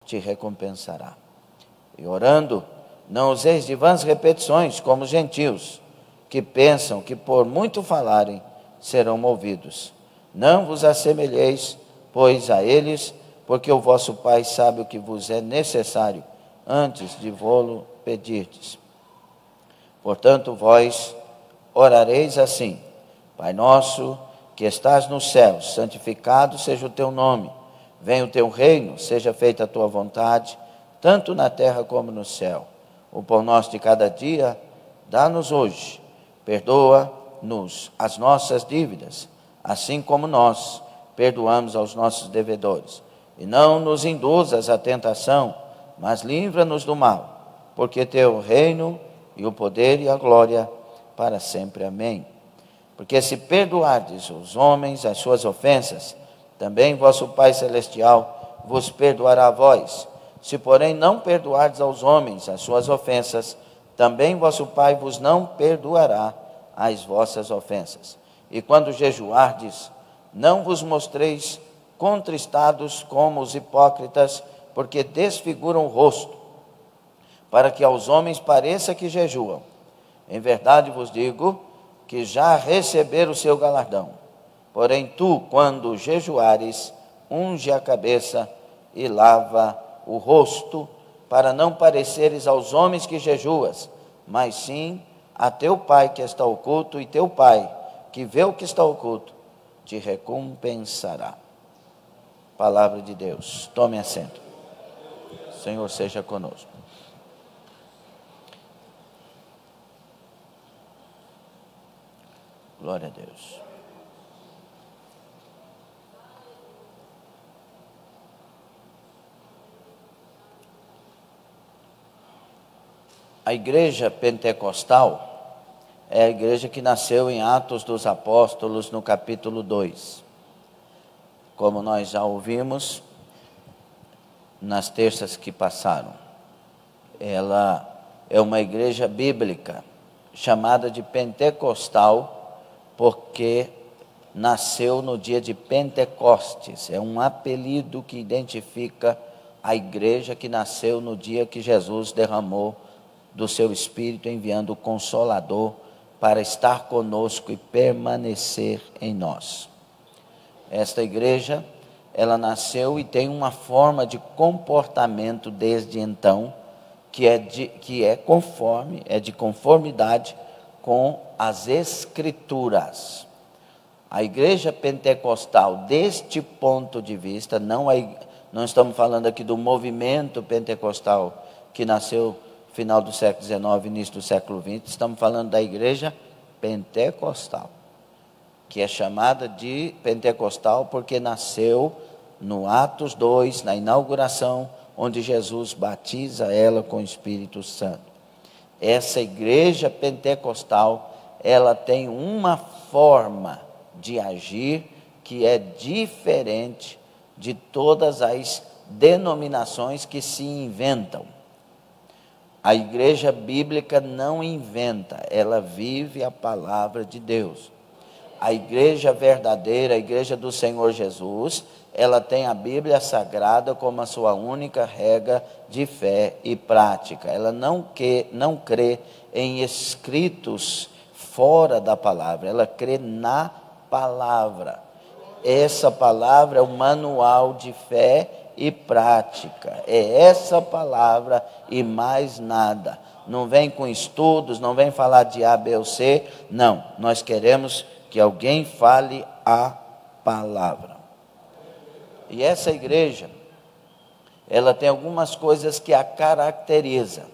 te recompensará. E orando, não useis de vãs repetições, como os gentios, que pensam que por muito falarem serão ouvidos. Não vos assemelheis, pois, a eles, porque o vosso Pai sabe o que vos é necessário, antes de vô-lo pedirdes. Portanto, vós orareis assim: Pai nosso, que estás nos céus, santificado seja o teu nome. Venha o teu reino, seja feita a tua vontade, tanto na terra como no céu. O pão nosso de cada dia, dá-nos hoje. Perdoa-nos as nossas dívidas, assim como nós perdoamos aos nossos devedores. E não nos induzas à tentação, mas livra-nos do mal, porque teu o reino e o poder e a glória para sempre. Amém. Porque se perdoardes os homens as suas ofensas, também vosso Pai Celestial vos perdoará a vós. Se, porém, não perdoardes aos homens as suas ofensas, também vosso Pai vos não perdoará as vossas ofensas. E quando jejuardes, não vos mostreis contristados como os hipócritas, porque desfiguram o rosto, para que aos homens pareça que jejuam. Em verdade vos digo que já receberam o seu galardão. Porém tu, quando jejuares, unge a cabeça e lava o rosto, para não pareceres aos homens que jejuas, mas sim a teu Pai que está oculto, e teu Pai, que vê o que está oculto, te recompensará. Palavra de Deus. Tome assento. Senhor, seja conosco. Glória a Deus. A igreja pentecostal é a igreja que nasceu em Atos dos Apóstolos, no capítulo 2. Como nós já ouvimos nas terças que passaram. Ela é uma igreja bíblica, chamada de pentecostal, porque nasceu no dia de Pentecostes. É um apelido que identifica a igreja que nasceu no dia que Jesus derramou do seu Espírito, enviando o Consolador para estar conosco e permanecer em nós. Esta igreja, ela nasceu e tem uma forma de comportamento desde então, que é de conformidade com as Escrituras. A igreja pentecostal, deste ponto de vista, não estamos falando aqui do movimento pentecostal que nasceu no final do século XIX, início do século XX, estamos falando da igreja pentecostal, que é chamada de pentecostal porque nasceu no Atos 2, na inauguração, onde Jesus batiza ela com o Espírito Santo. Essa igreja pentecostal, ela tem uma forma de agir que é diferente de todas as denominações que se inventam. A igreja bíblica não inventa, ela vive a palavra de Deus. A igreja verdadeira, a igreja do Senhor Jesus, ela tem a Bíblia Sagrada como a sua única regra de fé e prática. Ela não crê em escritos fora da palavra, ela crê na palavra. Essa palavra é o manual de fé e prática. É essa palavra e mais nada. Não vem com estudos, não vem falar de A, B ou C. Não, nós queremos que alguém fale a palavra. E essa igreja, ela tem algumas coisas que a caracterizam.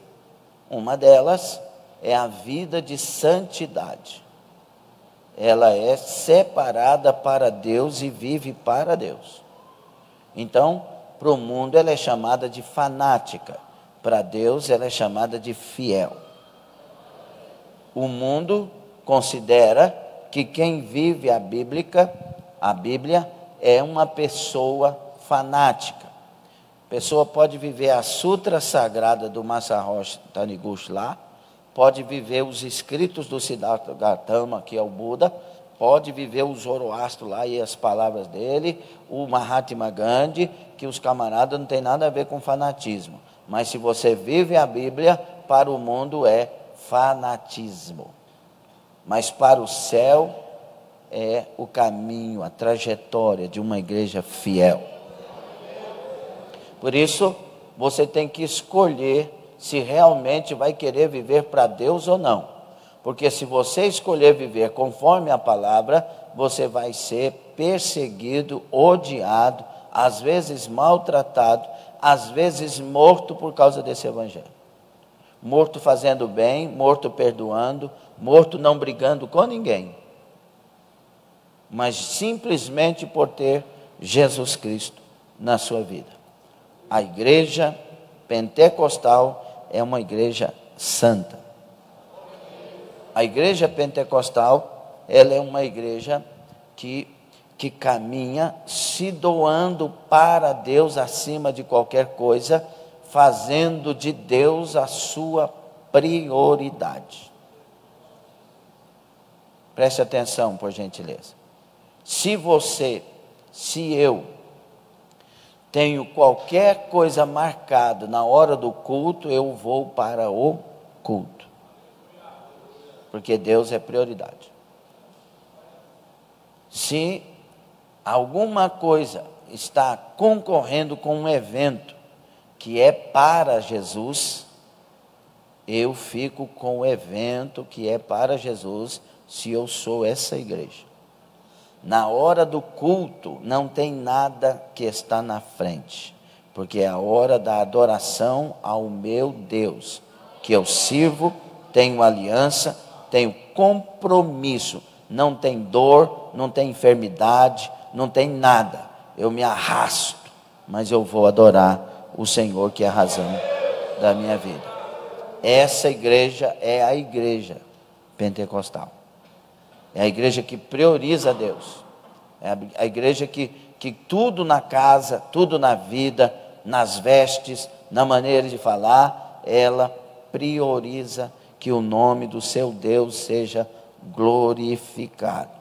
Uma delas é a vida de santidade. Ela é separada para Deus e vive para Deus. Então, para o mundo ela é chamada de fanática. Para Deus ela é chamada de fiel. O mundo considera que quem vive a Bíblia é uma pessoa fanática. A pessoa pode viver a Sutra Sagrada do Masaroshi Taniguchi lá, pode viver os escritos do Siddhartha Gautama, que é o Buda, Pode viver o Zoroastro lá e as palavras dele, o Mahatma Gandhi, que os camaradas não tem nada a ver com fanatismo. Mas se você vive a Bíblia, para o mundo é fanatismo. Mas para o céu é o caminho, a trajetória de uma igreja fiel. Por isso, você tem que escolher se realmente vai querer viver para Deus ou não. Porque se você escolher viver conforme a palavra, você vai ser perseguido, odiado, às vezes maltratado, às vezes morto por causa desse evangelho. Morto fazendo bem, morto perdoando, morto não brigando com ninguém. Mas simplesmente por ter Jesus Cristo na sua vida. A igreja pentecostal é uma igreja santa. A igreja pentecostal, ela é uma igreja que caminha se doando para Deus acima de qualquer coisa, fazendo de Deus a sua prioridade. Preste atenção, por gentileza. Se eu tenho qualquer coisa marcada na hora do culto, eu vou para o culto. Porque Deus é prioridade. Se alguma coisa está concorrendo com um evento que é para Jesus, eu fico com o evento que é para Jesus, se eu sou essa igreja. Na hora do culto, não tem nada que está na frente, porque é a hora da adoração ao meu Deus, que eu sirvo, tenho aliança, tenho compromisso, não tem dor, não tem enfermidade, não tem nada, eu me arrasto, mas eu vou adorar o Senhor, que é a razão da minha vida. Essa igreja é a igreja pentecostal. É a igreja que prioriza a Deus. É a igreja que tudo na casa, tudo na vida, nas vestes, na maneira de falar, ela prioriza que o nome do seu Deus seja glorificado.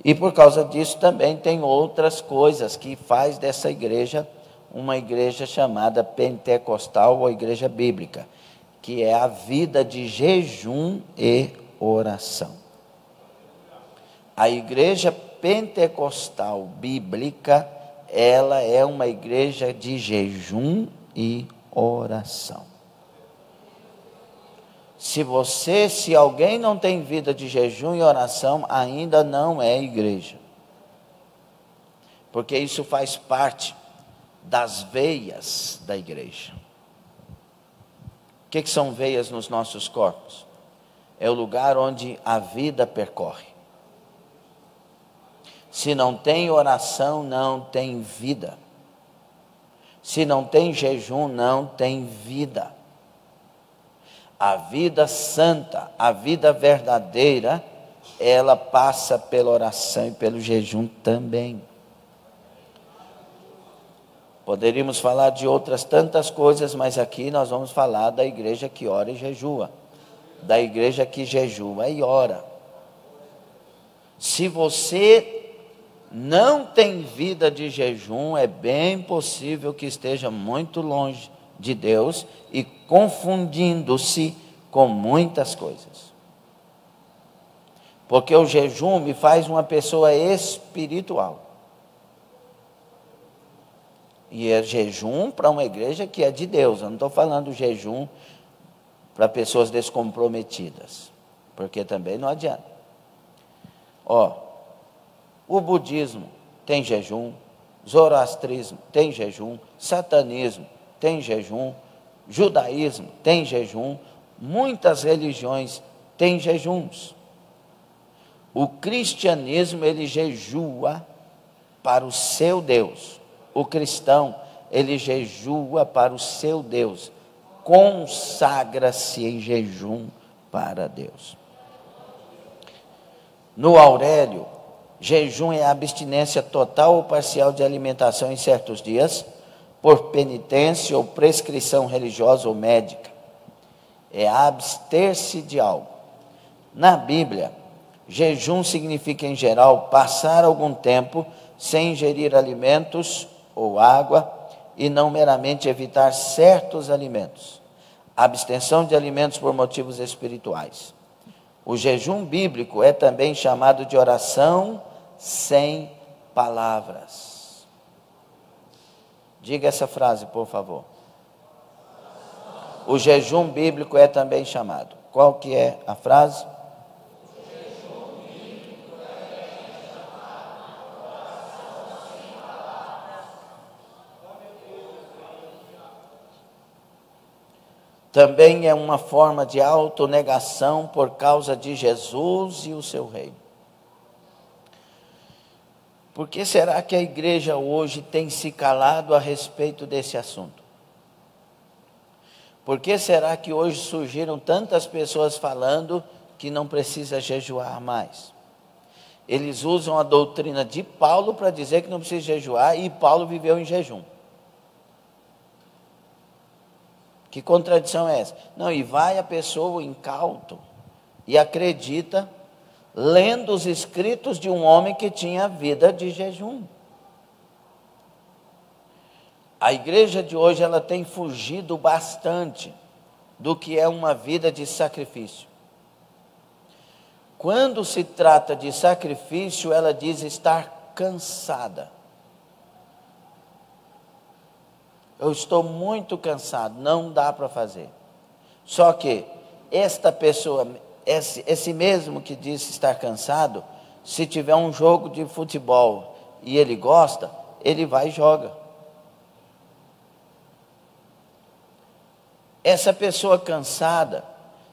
E por causa disso também tem outras coisas que faz dessa igreja uma igreja chamada pentecostal ou igreja bíblica, que é a vida de jejum e oração. A igreja pentecostal bíblica, ela é uma igreja de jejum e oração. Se alguém não tem vida de jejum e oração, ainda não é igreja. Porque isso faz parte das veias da igreja. O que são veias nos nossos corpos? É o lugar onde a vida percorre. Se não tem oração, não tem vida. Se não tem jejum, não tem vida. A vida santa, a vida verdadeira, ela passa pela oração e pelo jejum também. Poderíamos falar de outras tantas coisas, mas aqui nós vamos falar da igreja que ora e jejua. Da igreja que jejua e ora. Se você não tem vida de jejum, é bem possível que esteja muito longe de Deus e confundindo-se com muitas coisas. Porque o jejum me faz uma pessoa espiritual. E é jejum para uma igreja que é de Deus. Eu não estou falando jejum para pessoas descomprometidas, porque também não adianta. O budismo tem jejum, zoroastrismo tem jejum, satanismo tem jejum, judaísmo tem jejum, muitas religiões têm jejuns. O cristianismo, ele jejua para o seu Deus. O cristão, ele jejua para o seu Deus. Consagra-se em jejum para Deus. No Aurélio, jejum é a abstinência total ou parcial de alimentação em certos dias, por penitência ou prescrição religiosa ou médica. É abster-se de algo. Na Bíblia, Jejum significa, em geral, passar algum tempo sem ingerir alimentos ou água e não meramente evitar certos alimentos. Abstenção de alimentos por motivos espirituais. O jejum bíblico é também chamado de oração sem palavras. Diga essa frase, por favor. O jejum bíblico é também chamado. Qual que é a frase? Também é uma forma de autonegação por causa de Jesus e o seu reino. Por que será que a igreja hoje tem se calado a respeito desse assunto? Por que será que hoje surgiram tantas pessoas falando que não precisa jejuar mais? Eles usam a doutrina de Paulo para dizer que não precisa jejuar, e Paulo viveu em jejum. Que contradição é essa? Não, e vai a pessoa incauto e acredita, lendo os escritos de um homem que tinha vida de jejum. A igreja de hoje, ela tem fugido bastante do que é uma vida de sacrifício. Quando se trata de sacrifício, ela diz estar cansada. Eu estou muito cansado, não dá para fazer. Só que esta pessoa, esse mesmo que disse estar cansado, se tiver um jogo de futebol e ele gosta, ele vai e joga. Essa pessoa cansada,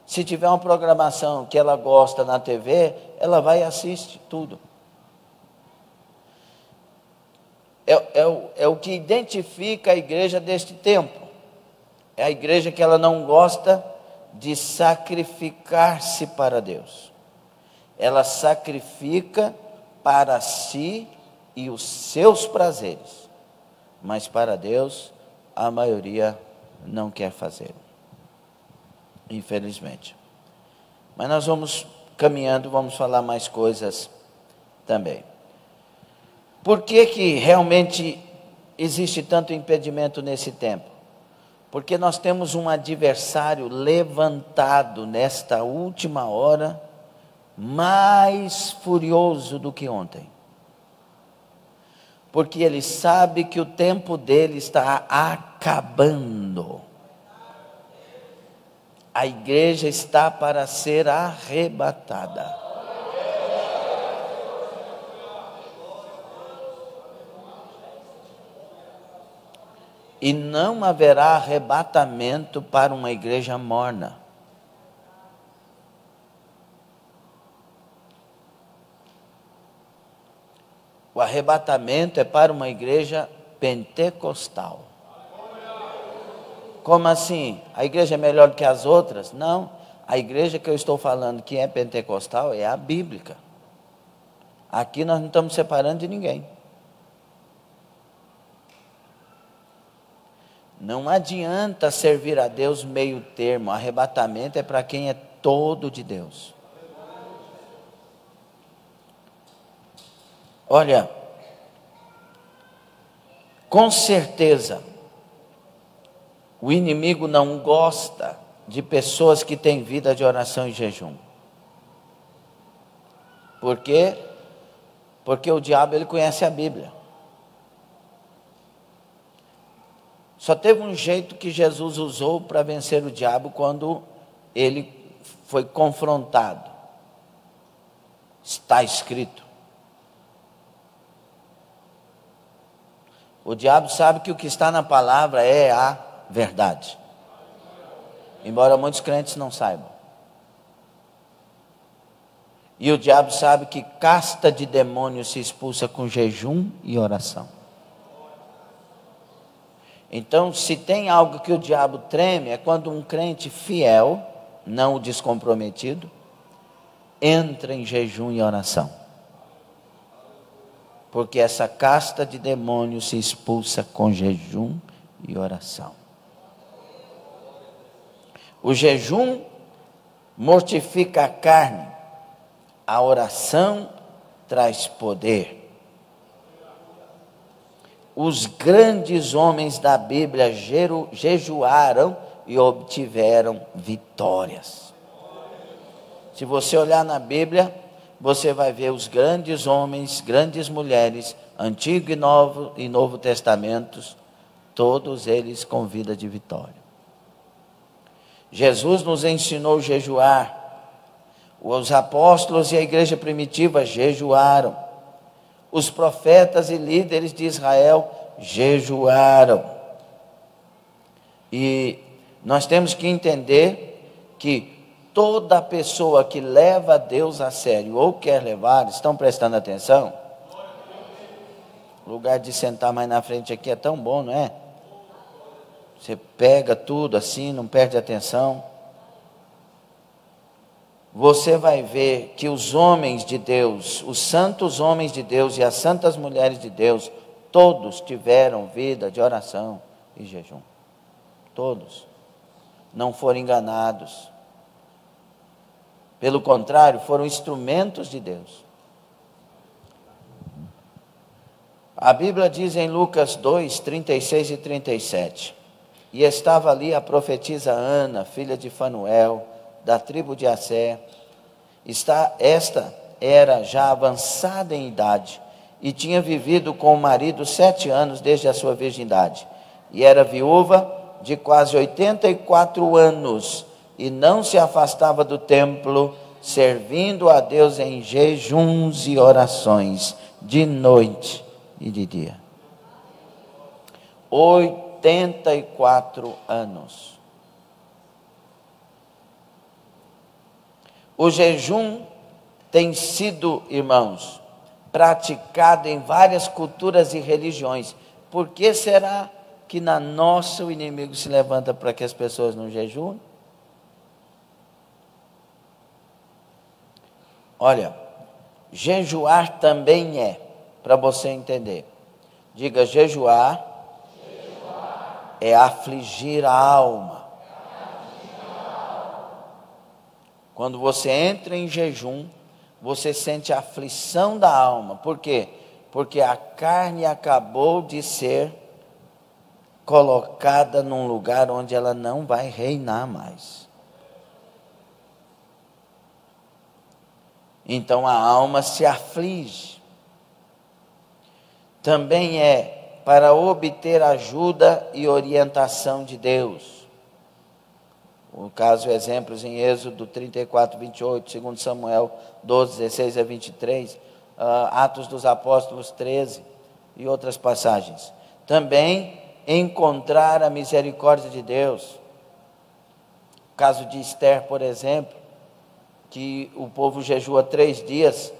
se tiver uma programação que ela gosta na TV, ela vai e assiste tudo. É o que identifica a igreja deste tempo. É a igreja que ela não gosta de sacrificar-se para Deus. Ela sacrifica para si e os seus prazeres. Mas para Deus, a maioria não quer fazer. Infelizmente. Mas nós vamos caminhando, vamos falar mais coisas também. Por que realmente existe tanto impedimento nesse tempo? Porque nós temos um adversário levantado nesta última hora, mais furioso do que ontem. Porque ele sabe que o tempo dele está acabando. A igreja está para ser arrebatada. E não haverá arrebatamento para uma igreja morna. O arrebatamento é para uma igreja pentecostal. Como assim? A igreja é melhor do que as outras? Não. A igreja que eu estou falando que é pentecostal é a bíblica. Aqui nós não estamos separando de ninguém. Não adianta servir a Deus meio termo. Arrebatamento é para quem é todo de Deus. Olha, com certeza, o inimigo não gosta de pessoas que têm vida de oração e jejum. Por quê? Porque o diabo, ele conhece a Bíblia. Só teve um jeito que Jesus usou para vencer o diabo quando ele foi confrontado. Está escrito. O diabo sabe que o que está na palavra é a verdade. Embora muitos crentes não saibam. E o diabo sabe que casta de demônios se expulsa com jejum e oração. Então, se tem algo que o diabo treme, é quando um crente fiel, não o descomprometido, entra em jejum e oração. Porque essa casta de demônios se expulsa com jejum e oração. O jejum mortifica a carne, a oração traz poder. Os grandes homens da Bíblia jejuaram e obtiveram vitórias. Se você olhar na Bíblia, você vai ver os grandes homens, grandes mulheres, Antigo e Novo Testamentos, todos eles com vida de vitória. Jesus nos ensinou a jejuar. Os apóstolos e a igreja primitiva jejuaram. Os profetas e líderes de Israel jejuaram. E nós temos que entender que toda pessoa que leva Deus a sério ou quer levar, estão prestando atenção? O lugar de sentar mais na frente aqui é tão bom, não é? Você pega tudo assim, não perde atenção. Você vai ver que os homens de Deus, os santos homens de Deus e as santas mulheres de Deus, todos tiveram vida de oração e jejum. Todos. Não foram enganados. Pelo contrário, foram instrumentos de Deus. A Bíblia diz em Lucas 2, 36 e 37. E estava ali a profetisa Ana, filha de Fanuel, da tribo de Assé. Esta era já avançada em idade e tinha vivido com o marido 7 anos desde a sua virgindade. E era viúva de quase 84 anos e não se afastava do templo, servindo a Deus em jejuns e orações, de noite e de dia. 84 anos. O jejum tem sido, irmãos, praticado em várias culturas e religiões. Por que será que na nossa o inimigo se levanta para que as pessoas não jejuem? Olha, jejuar também para você entender. Diga, jejuar é afligir a alma. Quando você entra em jejum, você sente a aflição da alma. Por quê? Porque a carne acabou de ser colocada num lugar onde ela não vai reinar mais. Então a alma se aflige. Também para obter ajuda e orientação de Deus. O caso, exemplos em Êxodo 34, 28, 2 Samuel 12, 16 a 23, Atos dos Apóstolos 13 e outras passagens. Também encontrar a misericórdia de Deus. O caso de Esther, por exemplo, que o povo jejua 3 dias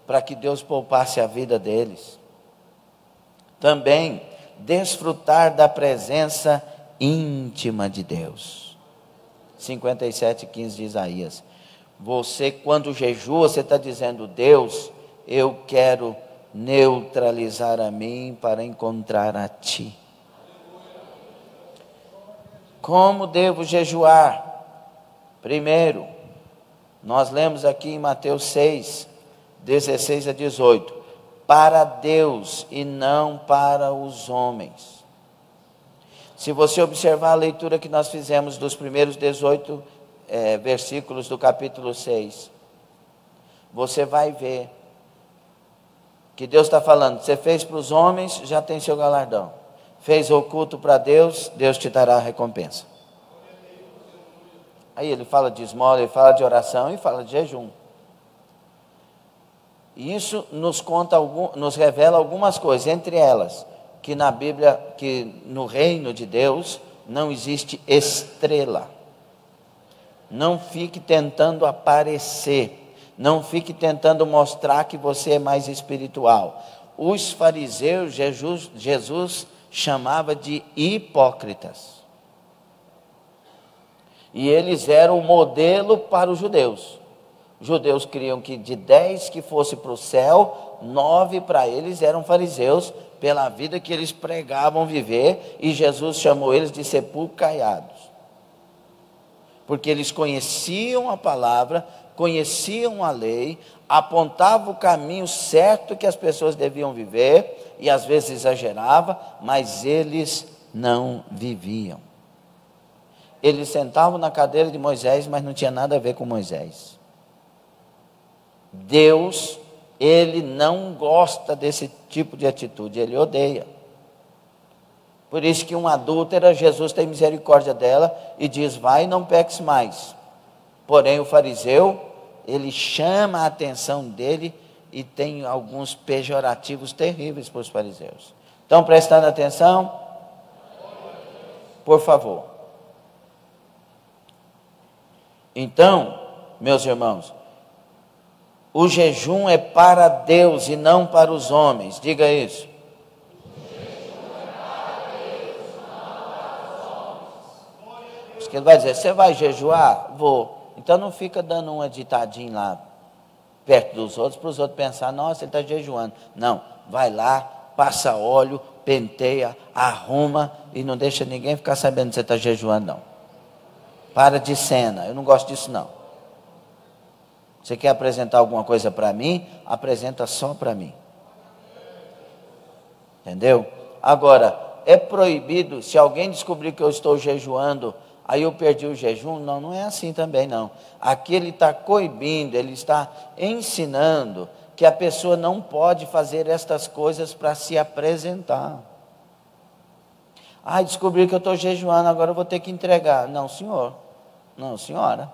para que Deus poupasse a vida deles. Também desfrutar da presença íntima de Deus. 57:15 de Isaías. Você, quando jejua, você está dizendo: Deus, eu quero neutralizar a mim para encontrar a Ti. Como devo jejuar? Primeiro, nós lemos aqui em Mateus 6, 16 a 18. Para Deus e não para os homens. Se você observar a leitura que nós fizemos dos primeiros 18 versículos do capítulo 6, você vai ver que Deus está falando: você fez para os homens, já tem seu galardão. Fez oculto para Deus, Deus te dará a recompensa. Aí ele fala de esmola, ele fala de oração e fala de jejum. E isso nos revela algumas coisas, entre elas, que na Bíblia, que no reino de Deus não existe estrela. Não fique tentando aparecer, não fique tentando mostrar que você é mais espiritual. Os fariseus, Jesus chamava de hipócritas. E eles eram o modelo para os judeus. Os judeus queriam que de 10 que fosse para o céu, 9 para eles eram fariseus, pela vida que eles pregavam viver, e Jesus chamou eles de sepulcro caiados. Porque eles conheciam a palavra, conheciam a lei, apontavam o caminho certo que as pessoas deviam viver, e às vezes exagerava, mas eles não viviam. Eles sentavam na cadeira de Moisés, mas não tinha nada a ver com Moisés. Deus, Ele não gosta desse tipo de atitude, Ele odeia. Por isso que uma adúltera, Jesus tem misericórdia dela e diz, vai e não peques mais. Porém o fariseu, ele chama a atenção dele e tem alguns pejorativos terríveis para os fariseus. Estão prestando atenção? Por favor. Então, meus irmãos, o jejum é para Deus e não para os homens. Diga isso. Porque ele vai dizer, você vai jejuar? Vou. Então não fica dando uma ditadinha lá perto dos outros, para os outros pensar, nossa, ele está jejuando. Não, vai lá, passa óleo, penteia, arruma e não deixa ninguém ficar sabendo que você está jejuando, não. Para de cena, eu não gosto disso, não. Você quer apresentar alguma coisa para mim? Apresenta só para mim. Entendeu? Agora, é proibido, se alguém descobrir que eu estou jejuando, aí eu perdi o jejum? Não, não é assim também não. Aqui ele está coibindo, ele está ensinando que a pessoa não pode fazer estas coisas para se apresentar. Descobri que eu estou jejuando, agora eu vou ter que entregar. Não, senhor. Não, senhora.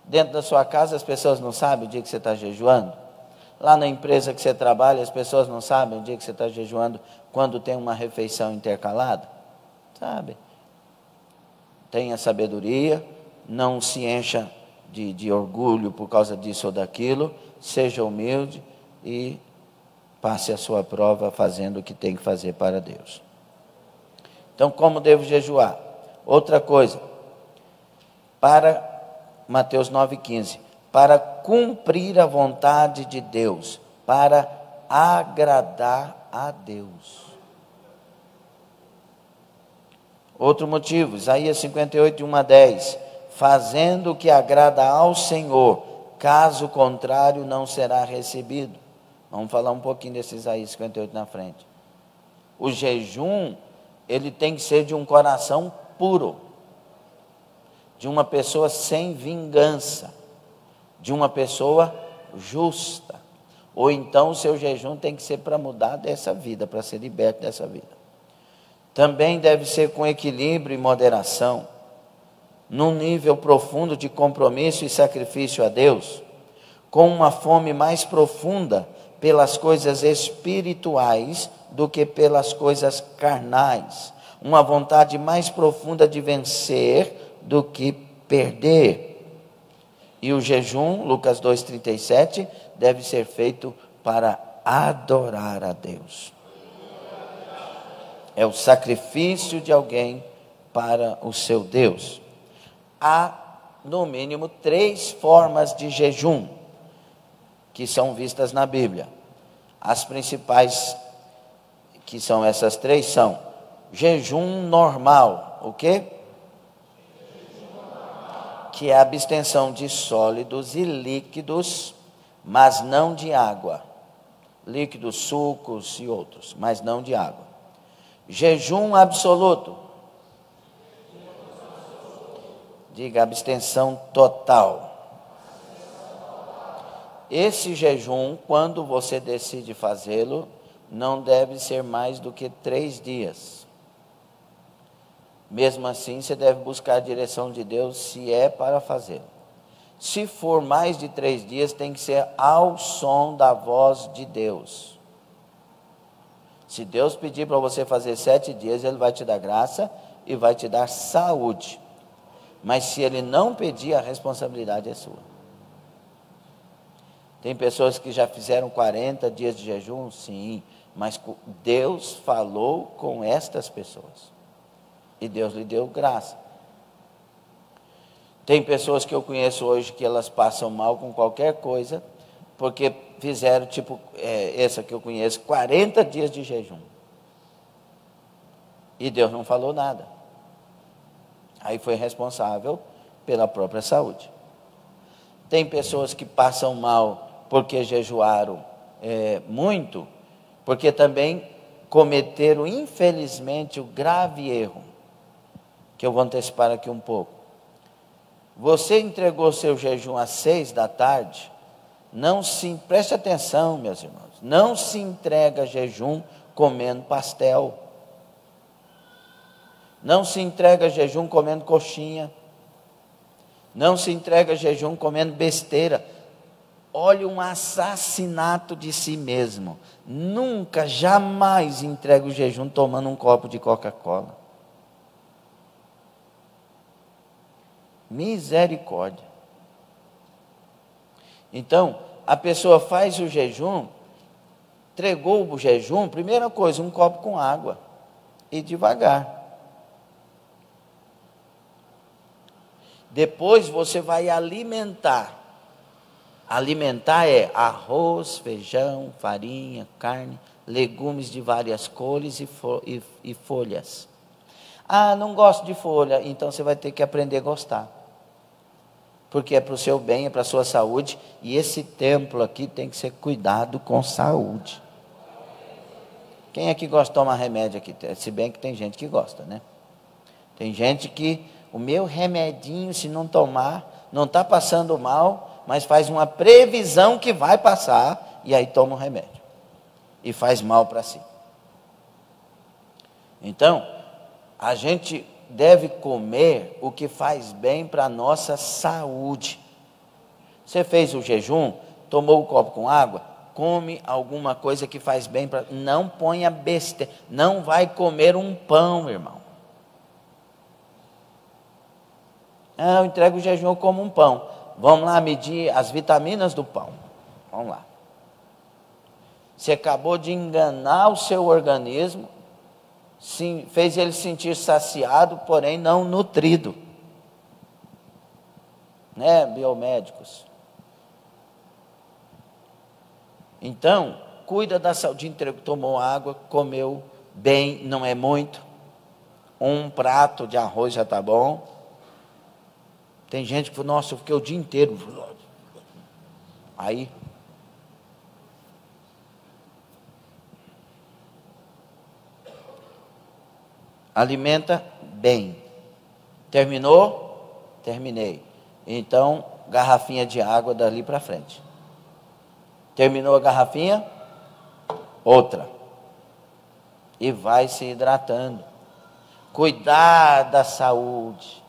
Dentro da sua casa as pessoas não sabem o dia que você está jejuando? Lá na empresa que você trabalha, as pessoas não sabem o dia que você está jejuando, quando tem uma refeição intercalada? Sabe? Tenha sabedoria, não se encha de orgulho por causa disso ou daquilo, seja humilde e passe a sua prova fazendo o que tem que fazer para Deus. Então, como devo jejuar? Outra coisa, para Mateus 9,15, para cumprir a vontade de Deus, para agradar a Deus. Outro motivo, Isaías 58, 1 a 10, fazendo o que agrada ao Senhor, caso contrário não será recebido. Vamos falar um pouquinho desse Isaías 58 na frente. O jejum, ele tem que ser de um coração puro, de uma pessoa sem vingança, de uma pessoa justa. Ou então o seu jejum tem que ser para mudar dessa vida, para ser liberto dessa vida. Também deve ser com equilíbrio e moderação, num nível profundo de compromisso e sacrifício a Deus, com uma fome mais profunda pelas coisas espirituais do que pelas coisas carnais, uma vontade mais profunda de vencer do que perder. E o jejum, Lucas 2,37, deve ser feito para adorar a Deus. É o sacrifício de alguém para o seu Deus. Há, no mínimo, 3 formas de jejum que são vistas na Bíblia. As principais, que são essas 3, são jejum normal. O quê? Que é a abstenção de sólidos e líquidos, mas não de água. Líquidos, sucos e outros, mas não de água. Jejum absoluto. Diga, abstenção total. Esse jejum, quando você decide fazê-lo, não deve ser mais do que 3 dias. Mesmo assim, você deve buscar a direção de Deus se é para fazê-lo. Se for mais de 3 dias, tem que ser ao som da voz de Deus. Se Deus pedir para você fazer 7 dias, Ele vai te dar graça e vai te dar saúde. Mas se Ele não pedir, a responsabilidade é sua. Tem pessoas que já fizeram 40 dias de jejum? Sim, mas Deus falou com estas pessoas. E Deus lhe deu graça. Tem pessoas que eu conheço hoje que elas passam mal com qualquer coisa, porque fizeram, essa que eu conheço, 40 dias de jejum. E Deus não falou nada. Aí foi responsável pela própria saúde. Tem pessoas que passam mal porque jejuaram muito, porque também cometeram, infelizmente, o grave erro, que eu vou antecipar aqui um pouco. Você entregou seu jejum às 6 da tarde, preste atenção, meus irmãos, não se entrega jejum comendo pastel, não se entrega jejum comendo coxinha, não se entrega jejum comendo besteira. Olha, um assassinato de si mesmo. Nunca, jamais entrega o jejum tomando um copo de Coca-Cola. Misericórdia. Então, a pessoa faz o jejum, entregou o jejum, primeira coisa, um copo com água, e devagar. Depois você vai alimentar. Alimentar é arroz, feijão, farinha, carne, legumes de várias cores e folhas. Ah, não gosto de folha, então você vai ter que aprender a gostar. Porque é para o seu bem, é para a sua saúde, e esse templo aqui tem que ser cuidado com saúde. Quem é que gosta de tomar remédio aqui? Se bem que tem gente que gosta, né? Tem gente que, o meu remedinho, se não tomar, não está passando mal, mas faz uma previsão que vai passar, e aí toma o remédio. E faz mal para si. Então, a gente deve comer o que faz bem para a nossa saúde. Você fez o jejum, tomou um copo com água, come alguma coisa que faz bem para... Não ponha besteira, não vai comer um pão, irmão. Eu entrego o jejum como um pão. Vamos lá medir as vitaminas do pão. Vamos lá. Você acabou de enganar o seu organismo, fez ele sentir saciado, porém não nutrido. Né, biomédicos? Então, cuida da saúde, tomou água, comeu bem, não é muito. Um prato de arroz já está bom. Tem gente que fala, nossa, eu fiquei o dia inteiro. Aí, alimenta bem. Terminou? Terminei. Então, garrafinha de água dali para frente. Terminou a garrafinha? Outra. E vai se hidratando. Cuidar da saúde.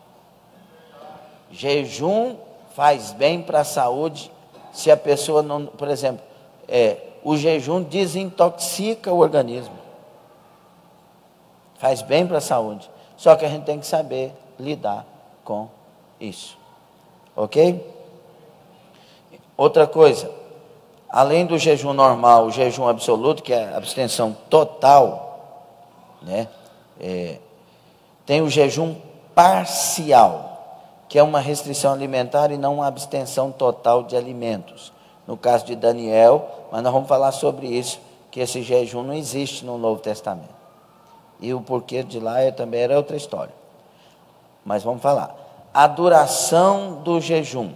Jejum faz bem para a saúde. Se a pessoa não, por exemplo, o jejum desintoxica o organismo. Faz bem para a saúde. Só que a gente tem que saber lidar com isso. Ok? Outra coisa. Além do jejum normal, o jejum absoluto, que é a abstenção total, né? Tem o jejum parcial, que é uma restrição alimentar e não uma abstenção total de alimentos. No caso de Daniel, mas nós vamos falar sobre isso, que esse jejum não existe no Novo Testamento. E o porquê de lá também era outra história. Mas vamos falar. A duração do jejum.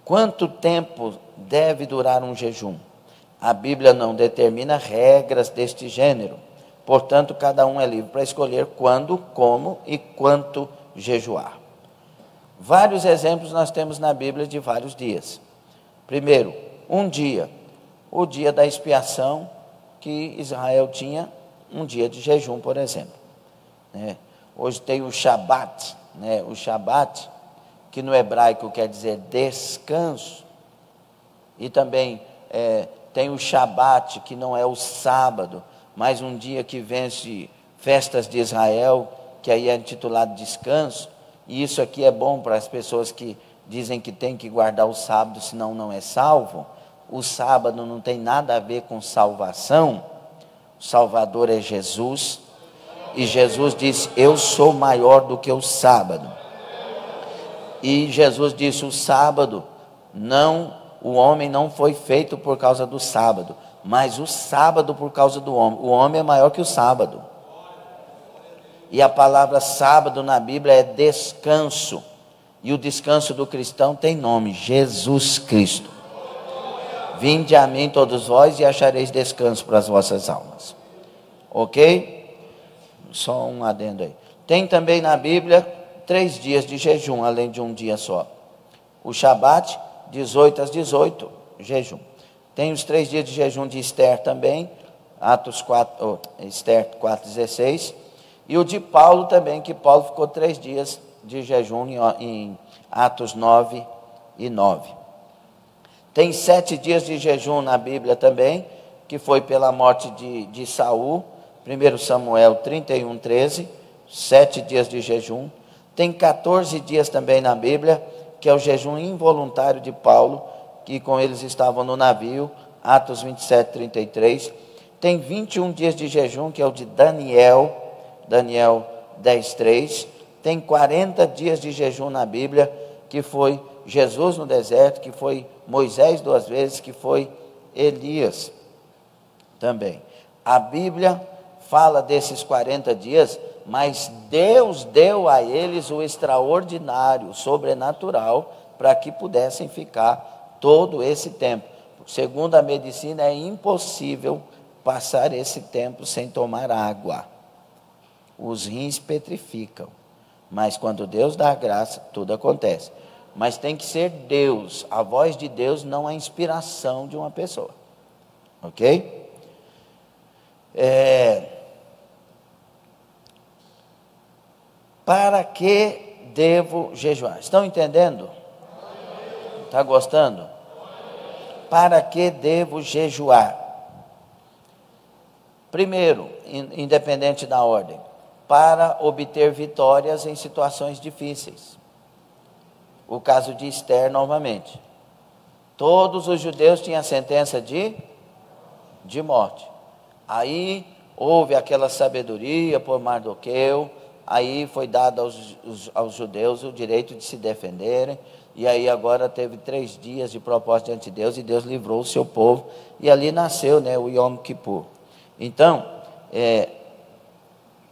Quanto tempo deve durar um jejum? A Bíblia não determina regras deste gênero. Portanto, cada um é livre para escolher quando, como e quanto jejuar. Vários exemplos nós temos na Bíblia de vários dias. Primeiro, um dia. O dia da expiação, que Israel tinha um dia de jejum, por exemplo. Hoje tem o Shabat, o Shabat, que no hebraico quer dizer descanso, e também tem o Shabat, que não é o sábado, mas um dia que vence festas de Israel, que aí é intitulado descanso, e isso aqui é bom para as pessoas que dizem que tem que guardar o sábado, senão não é salvo. O sábado não tem nada a ver com salvação, o Salvador é Jesus, e Jesus disse, eu sou maior do que o sábado. E Jesus disse, o sábado, o homem não foi feito por causa do sábado, mas o sábado por causa do homem. O homem é maior que o sábado. E a palavra sábado na Bíblia é descanso. E o descanso do cristão tem nome: Jesus Cristo. Vinde a mim todos vós e achareis descanso para as vossas almas. Ok? Só um adendo aí. Tem também na Bíblia 3 dias de jejum, além de um dia só. O Shabat, 18 às 18, jejum. Tem os 3 dias de jejum de Esther também, Esther 4,16. E o de Paulo também, que Paulo ficou 3 dias de jejum em Atos 9 e 9. Tem 7 dias de jejum na Bíblia também, que foi pela morte de Saul, 1 Samuel 31, 13, 7 dias de jejum. Tem 14 dias também na Bíblia, que é o jejum involuntário de Paulo, que com eles estavam no navio, Atos 27, 33. Tem 21 dias de jejum, que é o de Daniel 10, 3. Tem 40 dias de jejum na Bíblia, que foi Jesus no deserto, que foi Moisés 2 vezes, que foi Elias também. A Bíblia fala desses 40 dias, mas Deus deu a eles o extraordinário, o sobrenatural, para que pudessem ficar todo esse tempo. Segundo a medicina, é impossível passar esse tempo sem tomar água. Os rins petrificam, mas quando Deus dá a graça, tudo acontece. Mas tem que ser Deus, a voz de Deus, não a inspiração de uma pessoa. Ok? Para que devo jejuar? Estão entendendo? Está gostando? Para que devo jejuar? Primeiro, independente da ordem, para obter vitórias em situações difíceis. O caso de Esther novamente. Todos os judeus tinham a sentença de morte. Aí houve aquela sabedoria por Mardoqueu, aí foi dado aos judeus o direito de se defenderem, e aí agora teve 3 dias de propósito diante de Deus, e Deus livrou o seu povo, e ali nasceu, o Yom Kippur. Então,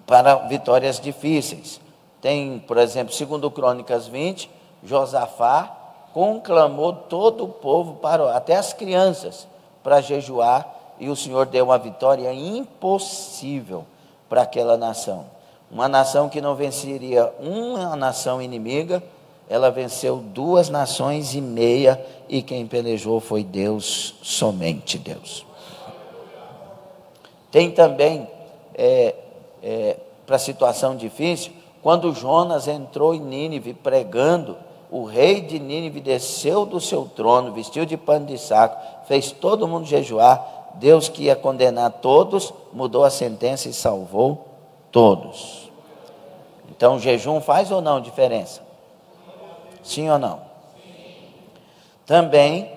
para vitórias difíceis, tem, por exemplo, segundo Crônicas 20, Josafá conclamou todo o povo, até as crianças, para jejuar, e o Senhor deu uma vitória impossível para aquela nação. Uma nação que não venceria uma nação inimiga, ela venceu 2 nações e meia, e quem pelejou foi Deus, somente Deus. Tem também, para situação difícil, quando Jonas entrou em Nínive pregando, o rei de Nínive desceu do seu trono, vestiu de pano de saco, fez todo mundo jejuar. Deus, que ia condenar todos, mudou a sentença e salvou todos. Então, o jejum faz ou não diferença? Sim ou não? Também,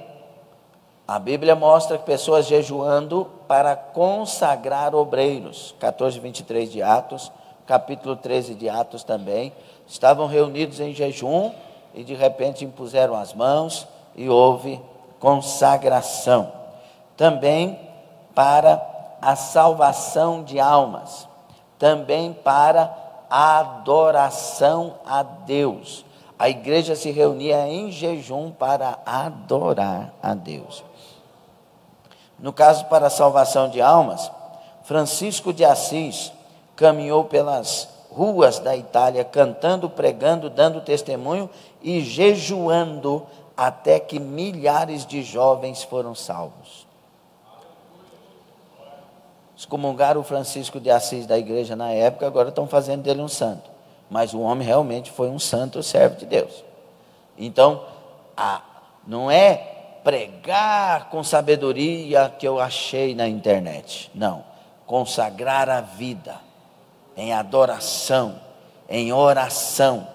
a Bíblia mostra que pessoas jejuando para consagrar obreiros. 14, 23 de Atos, capítulo 13 de Atos também. Estavam reunidos em jejum e de repente impuseram as mãos e houve consagração. Também para a salvação de almas. Também para a adoração a Deus. A igreja se reunia em jejum para adorar a Deus. No caso, para a salvação de almas, Francisco de Assis caminhou pelas ruas da Itália, cantando, pregando, dando testemunho e jejuando, até que milhares de jovens foram salvos. Excomungaram o Francisco de Assis da igreja na época, agora estão fazendo dele um santo. Mas o homem realmente foi um santo servo de Deus. Então, não é pregar com sabedoria que eu achei na internet. Não, consagrar a vida em adoração, em oração,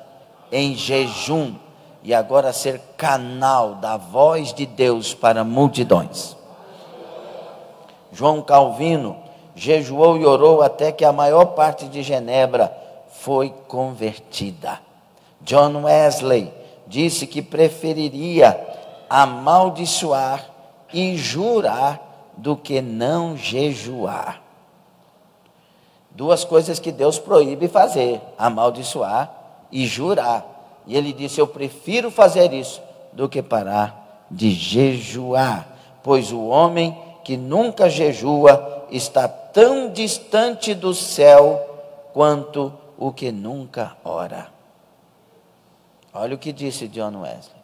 em jejum, e agora ser canal da voz de Deus para multidões. João Calvino jejuou e orou até que a maior parte de Genebra foi convertida. John Wesley disse que preferiria amaldiçoar e jurar do que não jejuar. 2 coisas que Deus proíbe fazer: amaldiçoar e jurar. E ele disse: eu prefiro fazer isso do que parar de jejuar, pois o homem que nunca jejua está tão distante do céu quanto o que nunca ora. Olha o que disse John Wesley: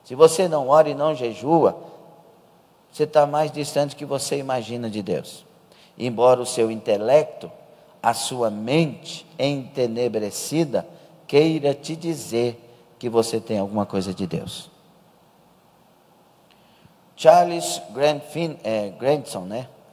se você não ora e não jejua, você está mais distante do que você imagina de Deus. Embora o seu intelecto, a sua mente entenebrecida, queira te dizer que você tem alguma coisa de Deus. Charles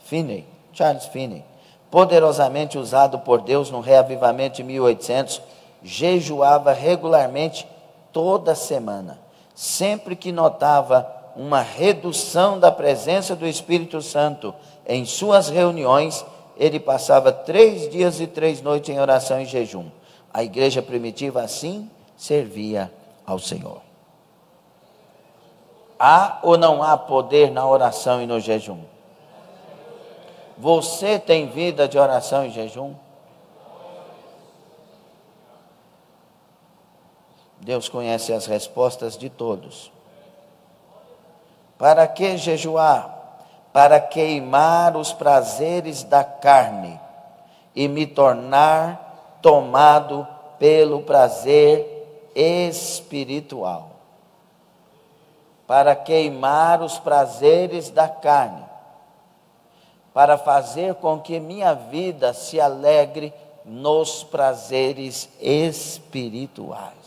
Finney, poderosamente usado por Deus no reavivamento de 1800, jejuava regularmente toda semana. Sempre que notava uma redução da presença do Espírito Santo em suas reuniões, ele passava 3 dias e 3 noites em oração e jejum. A igreja primitiva assim servia ao Senhor. Há ou não há poder na oração e no jejum? Você tem vida de oração e jejum? Deus conhece as respostas de todos. Para que jejuar? Para queimar os prazeres da carne e me tornar tomado pelo prazer espiritual. Para queimar os prazeres da carne, para fazer com que minha vida se alegre nos prazeres espirituais.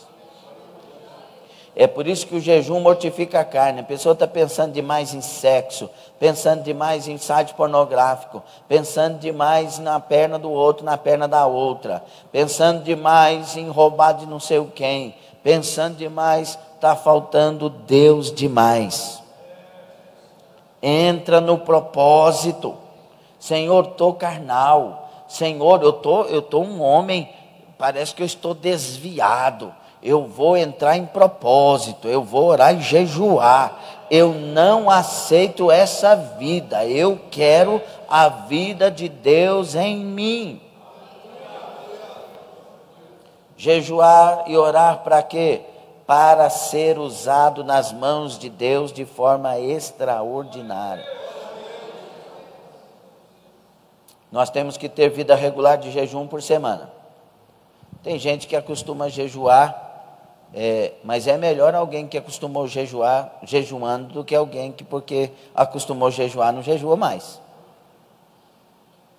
É por isso que o jejum mortifica a carne. A pessoa está pensando demais em sexo, pensando demais em site pornográfico, pensando demais na perna do outro, na perna da outra, pensando demais em roubar de não sei o quem, pensando demais, está faltando Deus demais. Entra no propósito. Senhor, estou carnal. Senhor, eu tô um homem, parece que eu estou desviado. Eu vou entrar em propósito, eu vou orar e jejuar. Eu não aceito essa vida, eu quero a vida de Deus em mim. Jejuar e orar para quê? Para ser usado nas mãos de Deus de forma extraordinária. Nós temos que ter vida regular de jejum por semana. Tem gente que acostuma jejuar, mas é melhor alguém que acostumou jejuar, jejuando, do que alguém que, porque acostumou jejuar, não jejua mais.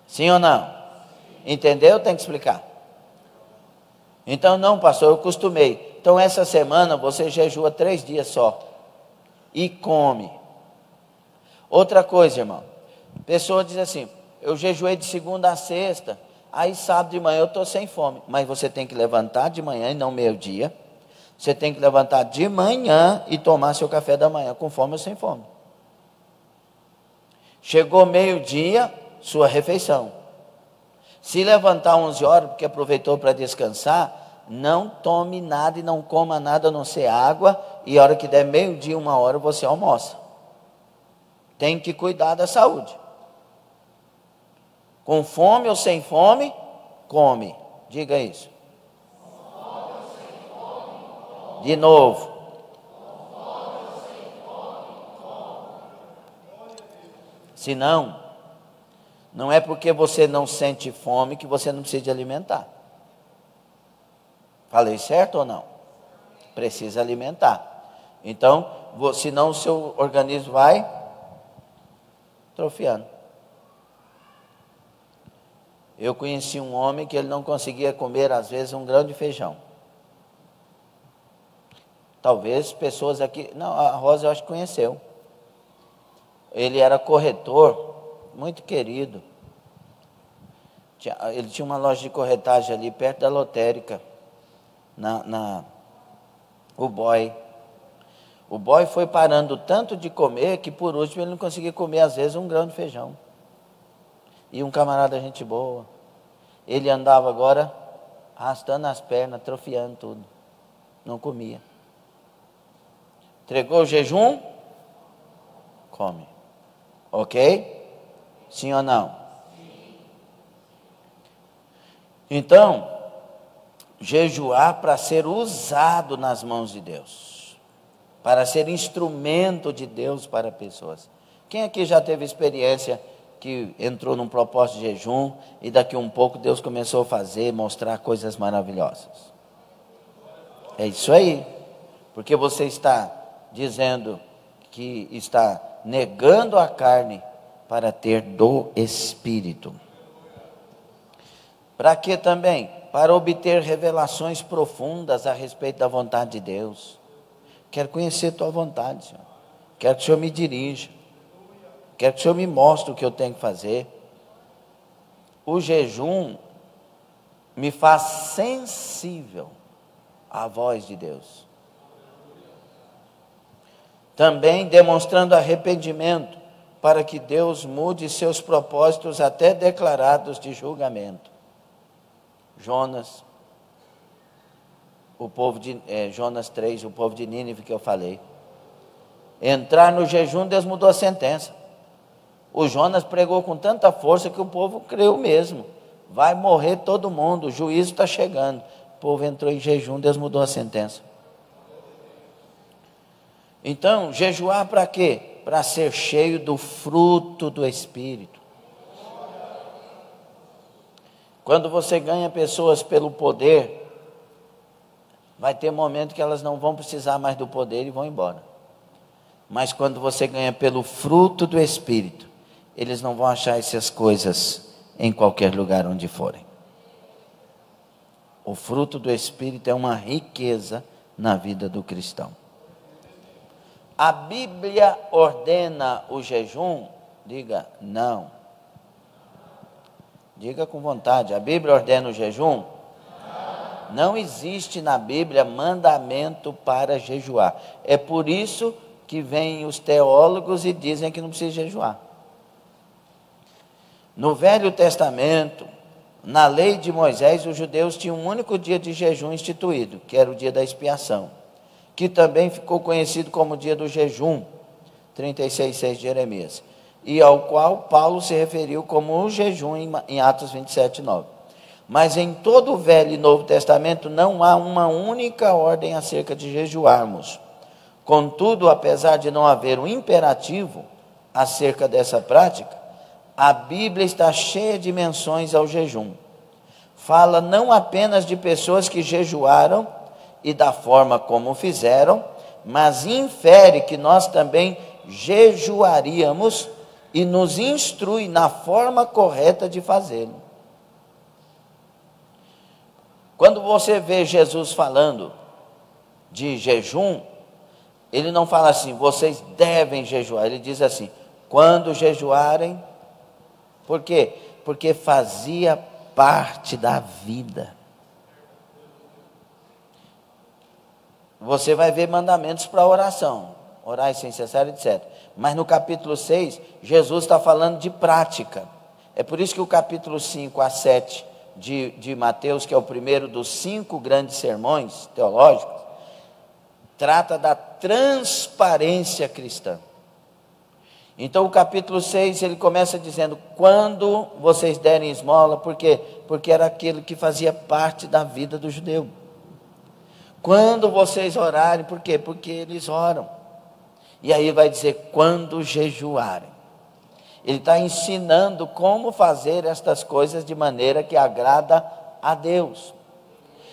Sim ou não? Entendeu? Tem que explicar. Então, não, pastor, eu acostumei. Então, essa semana você jejua 3 dias só e come. Outra coisa, irmão. A pessoa diz assim: eu jejuei de segunda a sexta, aí sábado de manhã eu estou sem fome. Mas você tem que levantar de manhã e não meio-dia. Você tem que levantar de manhã e tomar seu café da manhã, com fome ou sem fome. Chegou meio-dia, sua refeição. Se levantar 11 horas, porque aproveitou para descansar, não tome nada e não coma nada a não ser água, e a hora que der meio-dia, 1 hora, você almoça. Tem que cuidar da saúde. Com fome ou sem fome, come. Diga isso. De novo. Se não, não é porque você não sente fome que você não precisa de alimentar. Falei certo ou não? Precisa alimentar. Então, senão o seu organismo vai atrofiando. Eu conheci um homem que ele não conseguia comer, às vezes, 1 grão de feijão. Talvez pessoas aqui... Não, a Rosa eu acho que conheceu. Ele era corretor, muito querido. Ele tinha uma loja de corretagem ali, perto da lotérica. O boy foi parando tanto de comer, que por último ele não conseguia comer, às vezes, 1 grão de feijão. E um camarada, gente boa. Ele andava agora arrastando as pernas, atrofiando tudo. Não comia. Entregou o jejum? Come. Ok? Sim ou não? Então, jejuar para ser usado nas mãos de Deus, para ser instrumento de Deus para pessoas. Quem aqui já teve experiência que entrou num propósito de jejum e daqui um pouco Deus começou a fazer, mostrar coisas maravilhosas? É isso aí, porque você está dizendo que está negando a carne para ter do Espírito. Para quê também? Para obter revelações profundas a respeito da vontade de Deus. Quero conhecer tua vontade, Senhor. Quero que o Senhor me dirija. Quero que o Senhor me mostre o que eu tenho que fazer. O jejum me faz sensível à voz de Deus. Também demonstrando arrependimento, para que Deus mude seus propósitos até declarados de julgamento. Jonas, Jonas 3, o povo de Nínive que eu falei. Entrar no jejum, Deus mudou a sentença. O Jonas pregou com tanta força que o povo creu mesmo. Vai morrer todo mundo, o juízo está chegando. O povo entrou em jejum, Deus mudou a sentença. Então, jejuar para quê? Para ser cheio do fruto do Espírito. Quando você ganha pessoas pelo poder, vai ter momento que elas não vão precisar mais do poder e vão embora. Mas quando você ganha pelo fruto do Espírito, eles não vão achar essas coisas em qualquer lugar onde forem. O fruto do Espírito é uma riqueza na vida do cristão. A Bíblia ordena o jejum? Diga não. Diga com vontade, a Bíblia ordena o jejum? Não existe na Bíblia mandamento para jejuar. É por isso que vêm os teólogos e dizem que não precisa jejuar. No Velho Testamento, na lei de Moisés, os judeus tinham um único dia de jejum instituído, que era o dia da expiação, que também ficou conhecido como o dia do jejum, 36:6 de Jeremias, e ao qual Paulo se referiu como o jejum em Atos 27:9. Mas em todo o Velho e Novo Testamento não há uma única ordem acerca de jejuarmos. Contudo, apesar de não haver um imperativo acerca dessa prática, a Bíblia está cheia de menções ao jejum. Fala não apenas de pessoas que jejuaram e da forma como fizeram, mas infere que nós também jejuaríamos e nos instrui na forma correta de fazê-lo. Quando você vê Jesus falando de jejum, ele não fala assim, vocês devem jejuar. Ele diz assim, quando jejuarem. Por quê? Porque fazia parte da vida. Você vai ver mandamentos para oração, orar sem cessar, etc. Mas no capítulo 6, Jesus está falando de prática. É por isso que o capítulo 5-7 de Mateus, que é o primeiro dos 5 grandes sermões teológicos, trata da transparência cristã. Então o capítulo 6, ele começa dizendo, quando vocês derem esmola, por quê? Porque era aquilo que fazia parte da vida do judeu. Quando vocês orarem, por quê? Porque eles oram. E aí vai dizer, quando jejuarem. Ele está ensinando como fazer estas coisas de maneira que agrada a Deus.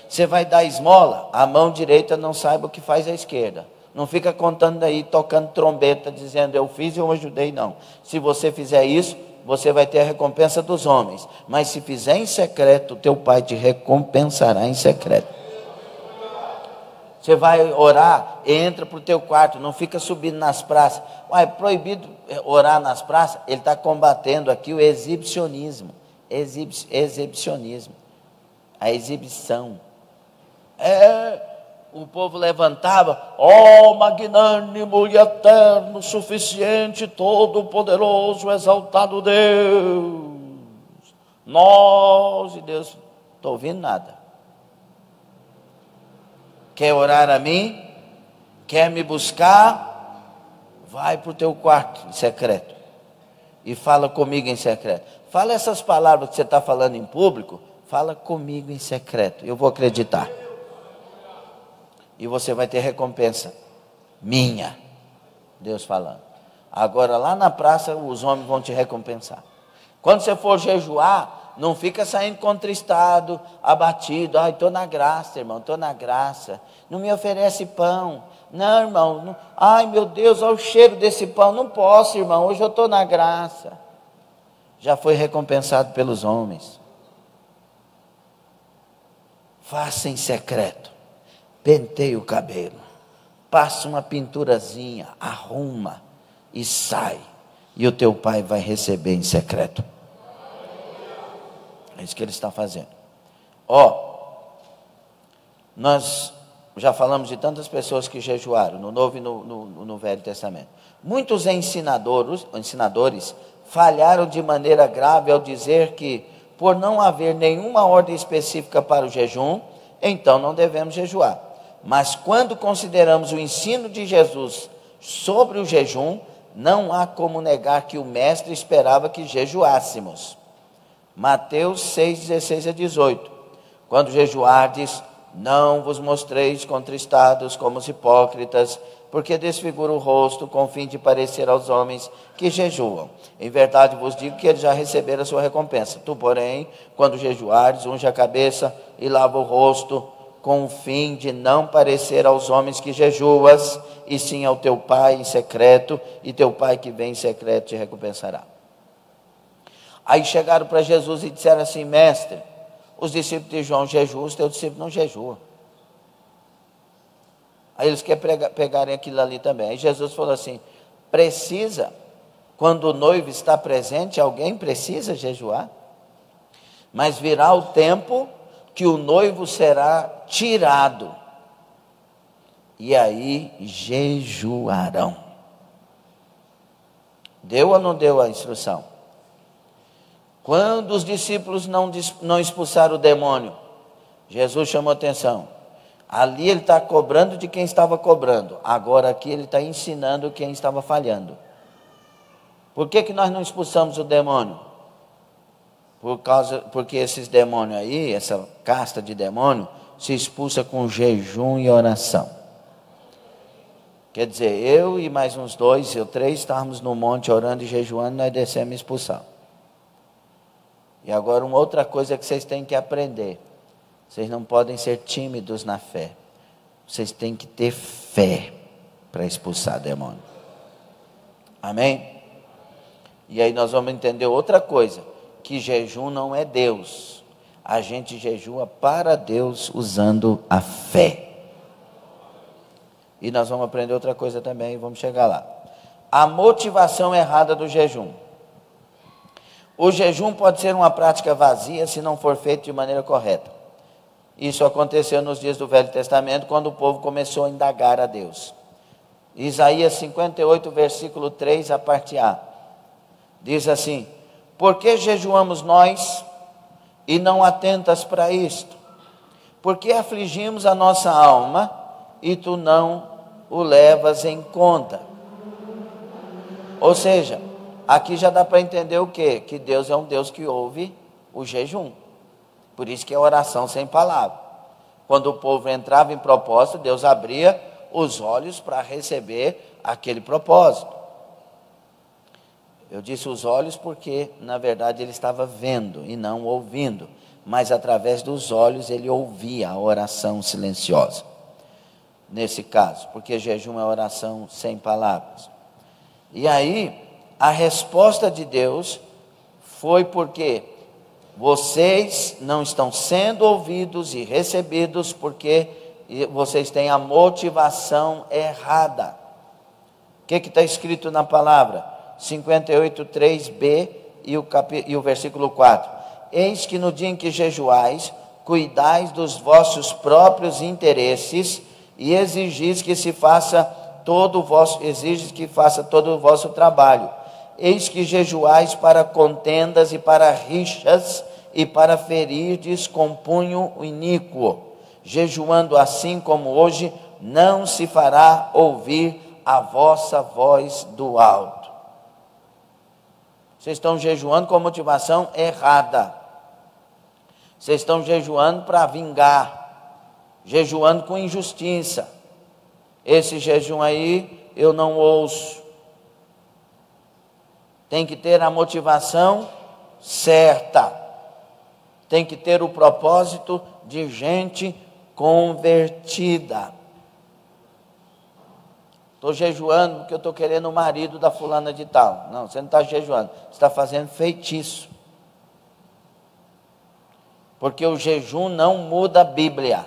Você vai dar esmola, a mão direita não saiba o que faz a esquerda. Não fica contando aí, tocando trombeta, dizendo eu fiz e eu ajudei, não. Se você fizer isso, você vai ter a recompensa dos homens. Mas se fizer em secreto, teu pai te recompensará em secreto. Você vai orar, entra para o teu quarto, não fica subindo nas praças. Ué, é proibido orar nas praças? Ele está combatendo aqui o exibicionismo. Exibicionismo. A exibição. O povo levantava, ó magnânimo e eterno, suficiente, todo-poderoso, exaltado Deus. Nós e Deus, não estou ouvindo nada. Quer orar a mim? Quer me buscar? Vai para o teu quarto em secreto e fala comigo em secreto. Fala essas palavras que você está falando em público, fala comigo em secreto, eu vou acreditar. E você vai ter recompensa minha, Deus falando. Agora lá na praça os homens vão te recompensar. Quando você for jejuar, não fica saindo contristado, abatido. Ai, estou na graça, irmão, estou na graça. Não me oferece pão. Não, irmão. Não. Ai, meu Deus, olha o cheiro desse pão. Não posso, irmão, hoje eu estou na graça. Já foi recompensado pelos homens. Faça em secreto. Penteie o cabelo. Passa uma pinturazinha, arruma e sai. E o teu pai vai receber em secreto. É isso que ele está fazendo. Nós já falamos de tantas pessoas que jejuaram, no Novo e no Velho Testamento. Muitos ensinadores falharam de maneira grave ao dizer que, por não haver nenhuma ordem específica para o jejum, então não devemos jejuar. Mas quando consideramos o ensino de Jesus sobre o jejum, não há como negar que o mestre esperava que jejuássemos. Mateus 6, 16 a 18. Quando jejuardes, não vos mostreis contristados como os hipócritas, porque desfigura o rosto com o fim de parecer aos homens que jejuam. Em verdade vos digo que eles já receberam a sua recompensa. Tu, porém, quando jejuares, unge a cabeça e lava o rosto, com o fim de não parecer aos homens que jejuas, e sim ao teu pai em secreto, e teu pai que vem em secreto te recompensará. Aí chegaram para Jesus e disseram assim: mestre, os discípulos de João jejuam, os teus discípulos não jejuam. Aí eles querem pegarem aquilo ali também. Aí Jesus falou assim: precisa, quando o noivo está presente, alguém precisa jejuar? Mas virá o tempo que o noivo será tirado, e aí jejuarão. Deu ou não deu a instrução? Quando os discípulos não expulsaram o demônio, Jesus chamou atenção. Ali ele está cobrando de quem estava cobrando. Agora aqui ele está ensinando quem estava falhando. Por que nós não expulsamos o demônio? Porque esses demônios aí, essa casta de demônio, se expulsa com jejum e oração. Quer dizer, eu e mais uns 2 ou 3 estávamos no monte orando e jejuando, nós descemos e expulsamos. E agora uma outra coisa que vocês têm que aprender: vocês não podem ser tímidos na fé. Vocês têm que ter fé para expulsar demônio. Amém? E aí nós vamos entender outra coisa: que jejum não é Deus. A gente jejua para Deus usando a fé. E nós vamos aprender outra coisa também, vamos chegar lá. A motivação errada do jejum. O jejum pode ser uma prática vazia se não for feito de maneira correta. Isso aconteceu nos dias do Velho Testamento, quando o povo começou a indagar a Deus. Isaías 58, versículo 3, a parte A. Diz assim: por que jejuamos nós e não atentas para isto? Por que afligimos a nossa alma e tu não o levas em conta? Ou seja, aqui já dá para entender o quê? Que Deus é um Deus que ouve o jejum. Por isso que é oração sem palavra. Quando o povo entrava em propósito, Deus abria os olhos para receber aquele propósito. Eu disse os olhos porque, na verdade, ele estava vendo e não ouvindo. Mas através dos olhos ele ouvia a oração silenciosa. Nesse caso, porque jejum é oração sem palavras. E aí, a resposta de Deus foi porque vocês não estão sendo ouvidos e recebidos porque vocês têm a motivação errada. O que está escrito na palavra? 58, 3b e o versículo 4. Eis que no dia em que jejuais, cuidais dos vossos próprios interesses e exigis que faça todo o vosso trabalho. Eis que jejuais para contendas e para rixas e para ferirdes com punho iníquo. Jejuando assim como hoje, não se fará ouvir a vossa voz do alto. Vocês estão jejuando com a motivação errada. Vocês estão jejuando para vingar, jejuando com injustiça. Esse jejum aí eu não ouço. Tem que ter a motivação certa. Tem que ter o propósito de gente convertida. Estou jejuando porque eu estou querendo o marido da fulana de tal. Não, você não está jejuando, você está fazendo feitiço. Porque o jejum não muda a Bíblia.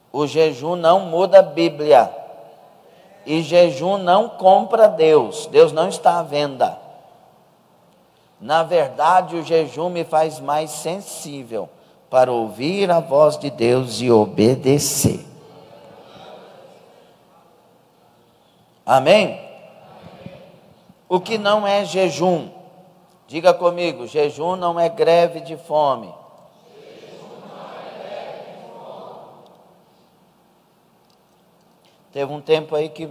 O jejum não muda a Bíblia. E jejum não compra Deus. Deus não está à venda. Na verdade, o jejum me faz mais sensível para ouvir a voz de Deus e obedecer. Amém? O que não é jejum? Diga comigo, jejum não é greve de fome. Teve um tempo aí que...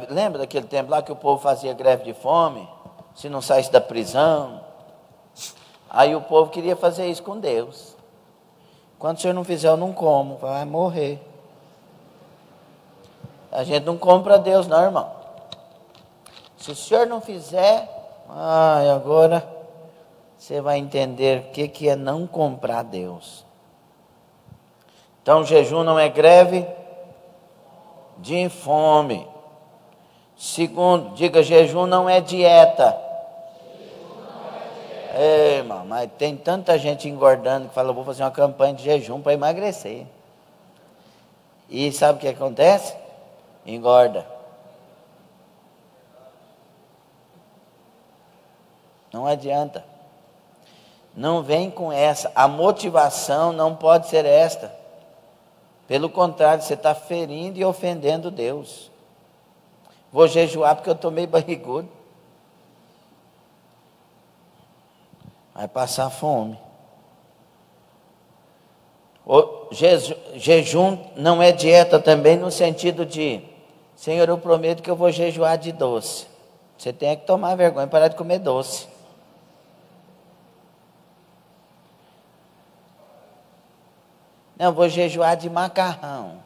Lembra daquele tempo lá que o povo fazia greve de fome? Se não saísse da prisão. Aí o povo queria fazer isso com Deus. Quando o senhor não fizer, eu não como. Vai morrer. A gente não compra Deus não, irmão. Se o senhor não fizer, agora você vai entender o que é não comprar Deus. Então, jejum não é greve de fome. Segundo, diga, jejum não é dieta. Ei, irmão, mas tem tanta gente engordando que fala, vou fazer uma campanha de jejum para emagrecer. E sabe o que acontece? Engorda. Não adianta. Não vem com essa. A motivação não pode ser esta. Pelo contrário, você está ferindo e ofendendo Deus. Vou jejuar porque eu estou meio barrigudo. Vai passar fome. Jejum não é dieta também no sentido de, Senhor, eu prometo que eu vou jejuar de doce. Você tem que tomar vergonha e parar de comer doce. Não, vou jejuar de macarrão.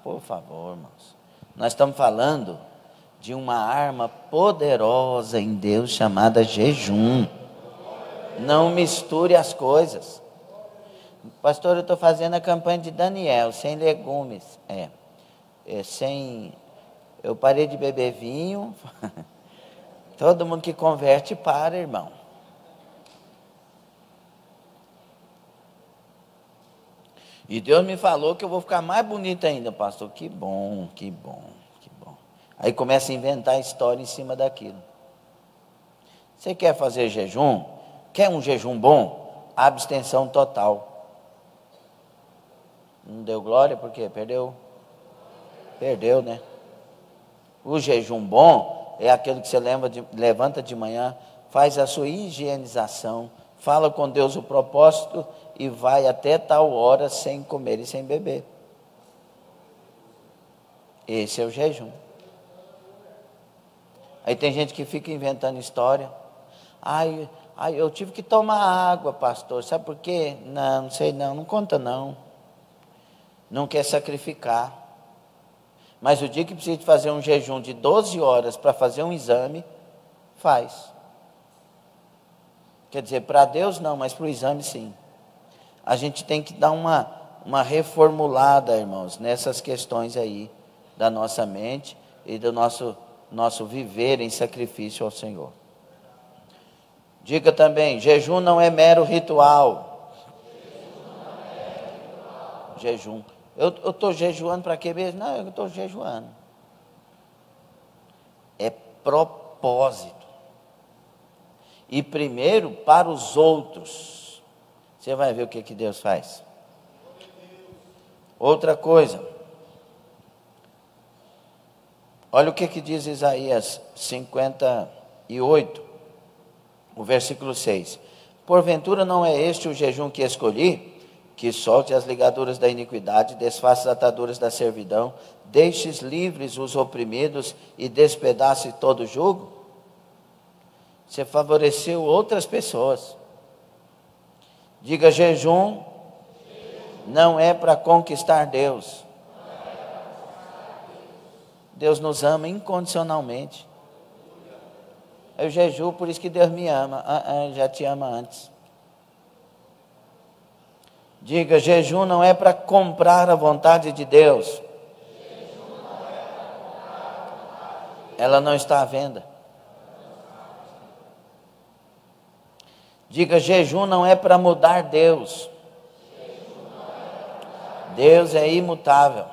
Por favor, irmãos. Nós estamos falando de uma arma poderosa em Deus chamada jejum. Não misture as coisas. Pastor, eu estou fazendo a campanha de Daniel, sem legumes. Eu parei de beber vinho. Todo mundo que converte para, irmão. E Deus me falou que eu vou ficar mais bonito ainda, pastor. Que bom, que bom, que bom. Aí começa a inventar história em cima daquilo. Você quer fazer jejum? Quer um jejum bom? Abstenção total. Não deu glória porque perdeu. Perdeu, né? O jejum bom é aquele que você levanta de manhã, faz a sua higienização, fala com Deus o propósito e vai até tal hora sem comer e sem beber. Esse é o jejum. Aí tem gente que fica inventando história. Eu tive que tomar água, pastor. Sabe por quê? Não sei não conta não. Não quer sacrificar. Mas o dia que precisa de fazer um jejum de 12 horas para fazer um exame, faz. Quer dizer, para Deus não, mas para o exame sim. A gente tem que dar uma reformulada, irmãos, nessas questões aí da nossa mente e do nosso viver em sacrifício ao Senhor. Diga também, jejum não é mero ritual. Jejum. Eu estou jejuando para quê mesmo? Não, eu estou jejuando. É propósito. E primeiro para os outros. Você vai ver o que Deus faz. Outra coisa. Olha o que diz Isaías 58, o versículo 6. Porventura não é este o jejum que escolhi? Que solte as ligaduras da iniquidade, desfaça as ataduras da servidão, deixes livres os oprimidos e despedace todo jugo? Você favoreceu outras pessoas. Diga: jejum não é para conquistar Deus. Deus nos ama incondicionalmente. Eu jejuo, por isso que Deus me ama. Já te ama antes. Diga: jejum não é para comprar a vontade de Deus. Ela não está à venda. Diga: jejum não é para mudar Deus. Deus é imutável.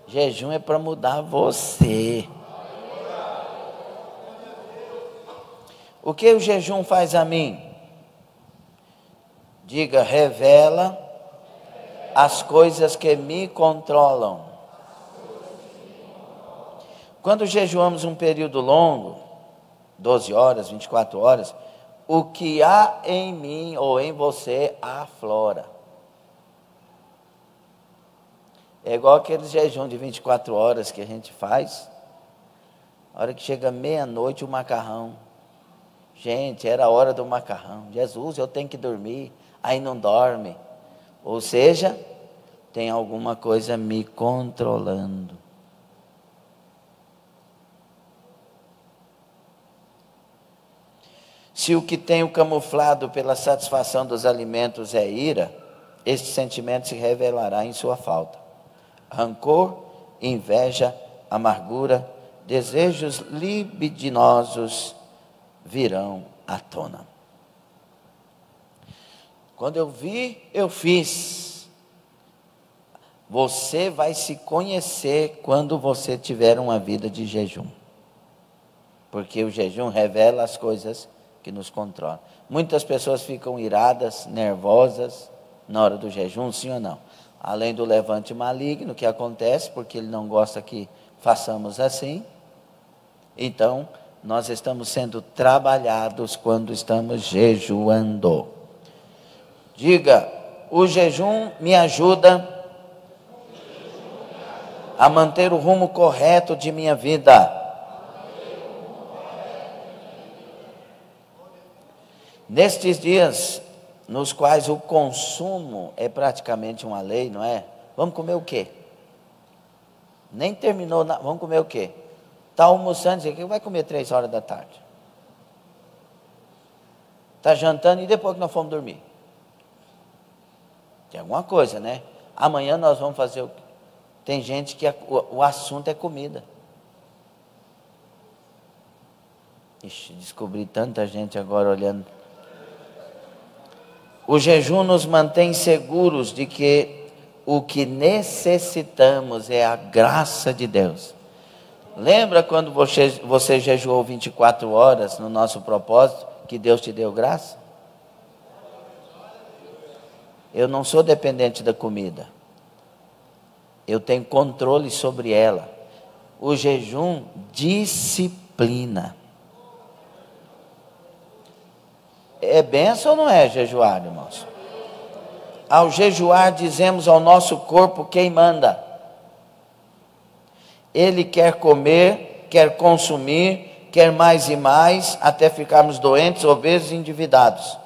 Jejum é para mudar você. O que o jejum faz a mim? Diga: revela as coisas que me controlam. Quando jejuamos um período longo, 12 horas, 24 horas, o que há em mim ou em você aflora. É igual aqueles jejum de 24 horas que a gente faz. A hora que chega meia-noite o macarrão. Gente, era a hora do macarrão. Jesus, eu tenho que dormir. Aí não dorme. Ou seja, tem alguma coisa me controlando. Se o que tenho camuflado pela satisfação dos alimentos é ira, este sentimento se revelará em sua falta. Rancor, inveja, amargura, desejos libidinosos virão à tona. Quando eu vi, eu fiz. Você vai se conhecer quando você tiver uma vida de jejum. Porque o jejum revela as coisas que nos controlam. Muitas pessoas ficam iradas, nervosas na hora do jejum, sim ou não? Além do levante maligno que acontece, porque ele não gosta que façamos assim. Então, nós estamos sendo trabalhados quando estamos jejuando. Diga: o jejum me ajuda a manter o rumo correto de minha vida. Nestes dias nos quais o consumo é praticamente uma lei, não é? Vamos comer o quê? Nem terminou, vamos comer o quê? Está almoçando, diz que vai comer 3 horas da tarde. Está jantando e depois que nós fomos dormir. Tem alguma coisa, né? Amanhã nós vamos fazer o quê? Tem gente que o assunto é comida. Ixi, descobri tanta gente agora olhando. O jejum nos mantém seguros de que o que necessitamos é a graça de Deus. Lembra quando você jejuou 24 horas no nosso propósito, que Deus te deu graça? Eu não sou dependente da comida. Eu tenho controle sobre ela. O jejum disciplina. É bênção ou não é jejuar, irmãos? Ao jejuar, dizemos ao nosso corpo quem manda. Ele quer comer, quer consumir, quer mais e mais, até ficarmos doentes, obesos e endividados.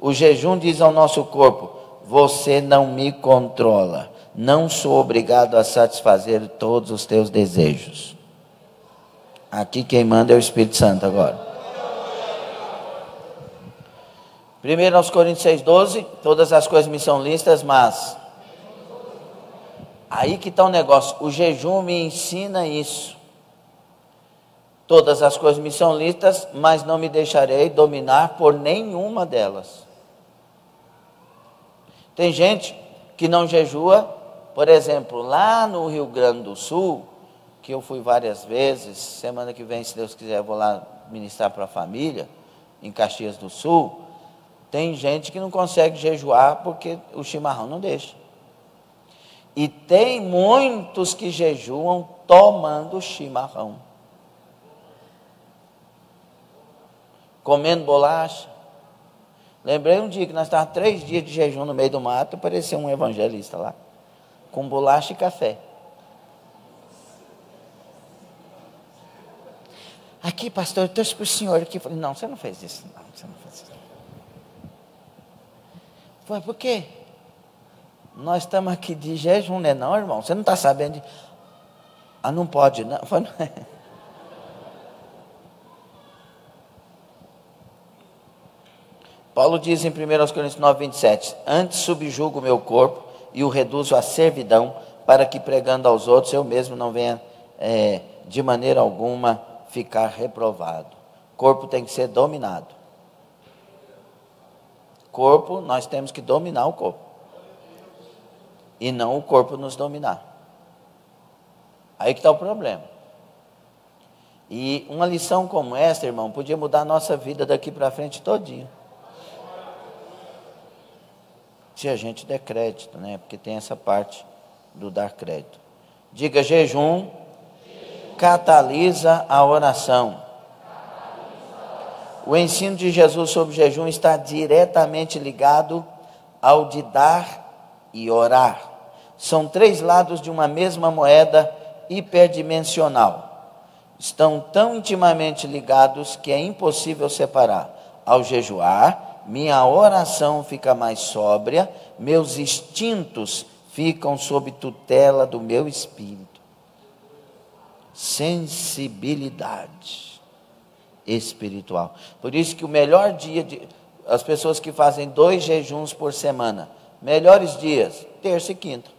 O jejum diz ao nosso corpo: você não me controla. Não sou obrigado a satisfazer todos os teus desejos. Aqui quem manda é o Espírito Santo agora. 1 Coríntios 6,12, todas as coisas me são lícitas, mas... Aí que está o negócio, o jejum me ensina isso. Todas as coisas me são lícitas, mas não me deixarei dominar por nenhuma delas. Tem gente que não jejua, por exemplo, lá no Rio Grande do Sul, que eu fui várias vezes, semana que vem, se Deus quiser, eu vou lá ministrar para a família, em Caxias do Sul. Tem gente que não consegue jejuar porque o chimarrão não deixa. E tem muitos que jejuam tomando chimarrão. Comendo bolacha. Lembrei um dia que nós estávamos 3 dias de jejum no meio do mato, apareceu um evangelista lá, com bolacha e café. aqui, pastor, eu torço para o senhor aqui. Eu falei, não, você não fez isso, não, você não fez isso. Foi, por quê? Nós estamos aqui de jejum, né? Não, irmão, você não está sabendo de... Ah, não pode, não. Foi, não é. Paulo diz em 1 Coríntios 9, 27, antes subjugo o meu corpo e o reduzo à servidão, para que pregando aos outros eu mesmo não venha de maneira alguma ficar reprovado. Corpo tem que ser dominado. Corpo, nós temos que dominar o corpo. E não o corpo nos dominar. Aí que está o problema. E uma lição como essa, irmão, podia mudar a nossa vida daqui para frente todinha. Se a gente der crédito, né? Porque tem essa parte do dar crédito. Diga, jejum catalisa a oração. O ensino de Jesus sobre jejum está diretamente ligado ao de dar e orar. São 3 lados de uma mesma moeda hiperdimensional. Estão tão intimamente ligados que é impossível separar. Ao jejuar, minha oração fica mais sóbria, meus instintos ficam sob tutela do meu espírito. Sensibilidade espiritual. Por isso que o melhor dia, as pessoas que fazem 2 jejuns por semana, melhores dias, terça e quinta.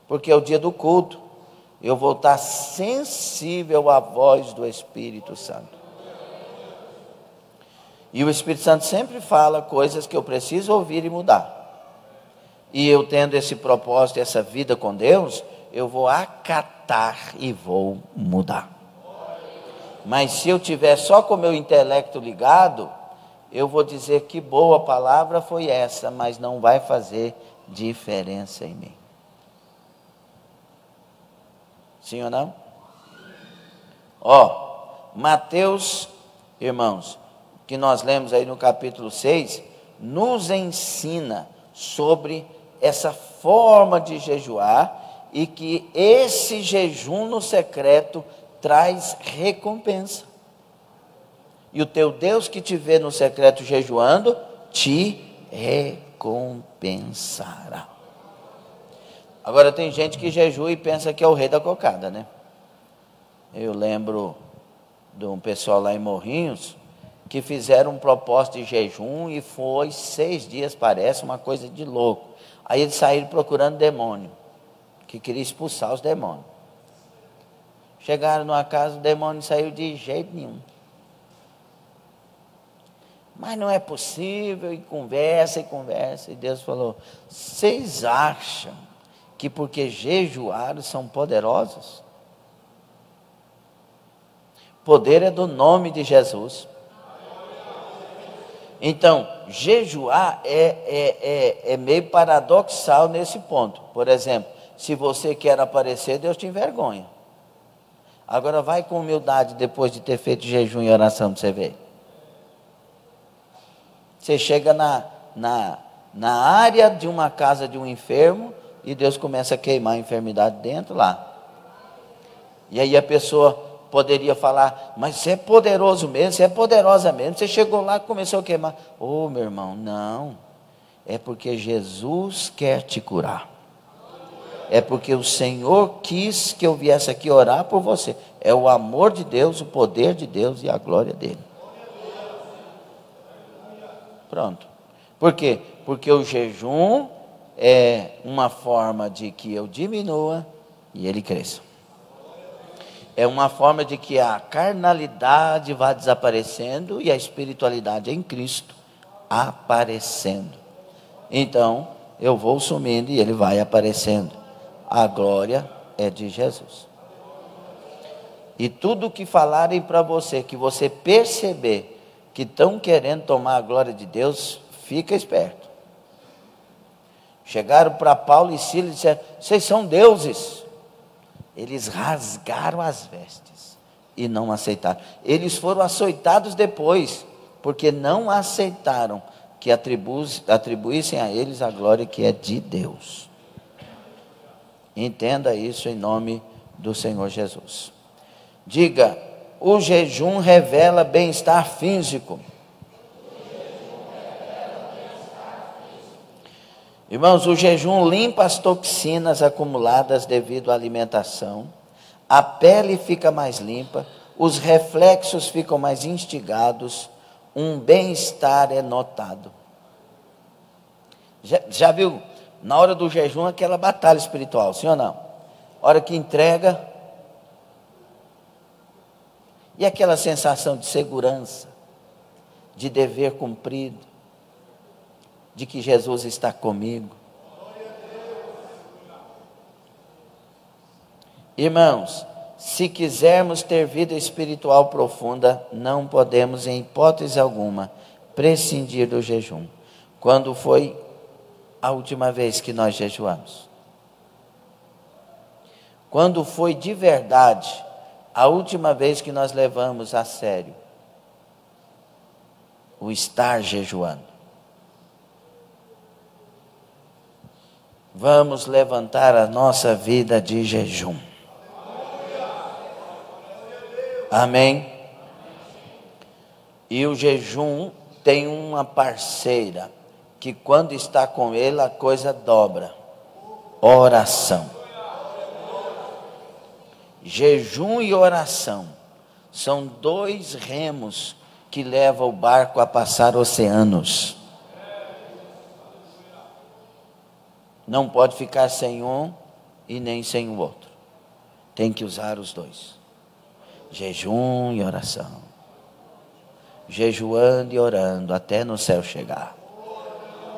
Porque é o dia do culto. Eu vou estar sensível à voz do Espírito Santo. E o Espírito Santo sempre fala coisas que eu preciso ouvir e mudar. E eu tendo esse propósito, essa vida com Deus, eu vou acatar e vou mudar. Mas se eu tiver só com o meu intelecto ligado, eu vou dizer que boa palavra foi essa, mas não vai fazer diferença em mim. Sim ou não? Mateus, irmãos, que nós lemos aí no capítulo 6, nos ensina sobre essa forma de jejuar e que esse jejum no secreto traz recompensa. E o teu Deus que te vê no secreto jejuando, te recompensará. Agora tem gente que jejua e pensa que é o rei da cocada, né? Eu lembro de um pessoal lá em Morrinhos, que fizeram um propósito de jejum e foi 6 dias, parece uma coisa de louco. Aí eles saíram procurando demônio, que queria expulsar os demônios. Chegaram numa casa, o demônio saiu de jeito nenhum. Mas não é possível, e conversa, e Deus falou, vocês acham que porque jejuaram são poderosos? Poder é do nome de Jesus. Então, jejuar é meio paradoxal nesse ponto. Por exemplo, se você quer aparecer, Deus te envergonha. Agora vai com humildade depois de ter feito jejum e oração para você ver. Você chega na área de uma casa de um enfermo e Deus começa a queimar a enfermidade dentro lá. E aí a pessoa poderia falar, mas você é poderoso mesmo, você é poderosa mesmo. Você chegou lá e começou a queimar. Meu irmão, não. É porque Jesus quer te curar. É porque o Senhor quis que eu viesse aqui orar por você. É o amor de Deus, o poder de Deus e a glória dele. Pronto. Por quê? Porque o jejum é uma forma de que eu diminua e ele cresça. É uma forma de que a carnalidade vá desaparecendo e a espiritualidade em Cristo aparecendo. Então, eu vou sumindo e ele vai aparecendo. A glória é de Jesus. E tudo que falarem para você, que você perceber que estão querendo tomar a glória de Deus, fica esperto. Chegaram para Paulo e Silas e disseram, vocês são deuses. Eles rasgaram as vestes e não aceitaram. Eles foram açoitados depois, porque não aceitaram que atribuíssem a eles a glória que é de Deus. Entenda isso em nome do Senhor Jesus. Diga, O jejum revela bem-estar físico. Irmãos, o jejum limpa as toxinas acumuladas devido à alimentação, a pele fica mais limpa, os reflexos ficam mais instigados, um bem-estar é notado. Já viu, na hora do jejum, aquela batalha espiritual, sim ou não? Hora que entrega, e aquela sensação de segurança, de dever cumprido, de que Jesus está comigo. Irmãos, se quisermos ter vida espiritual profunda, não podemos, em hipótese alguma, prescindir do jejum. Quando foi a última vez que nós jejuamos? Quando foi de verdade a última vez que nós levamos a sério o estar jejuando? Vamos levantar a nossa vida de jejum. Amém? E o jejum tem uma parceira, que quando está com ele a coisa dobra. Oração. Jejum e oração são dois remos que levam o barco a passar oceanos. Não pode ficar sem um e nem sem o outro. Tem que usar os dois. Jejum e oração. Jejuando e orando até no céu chegar.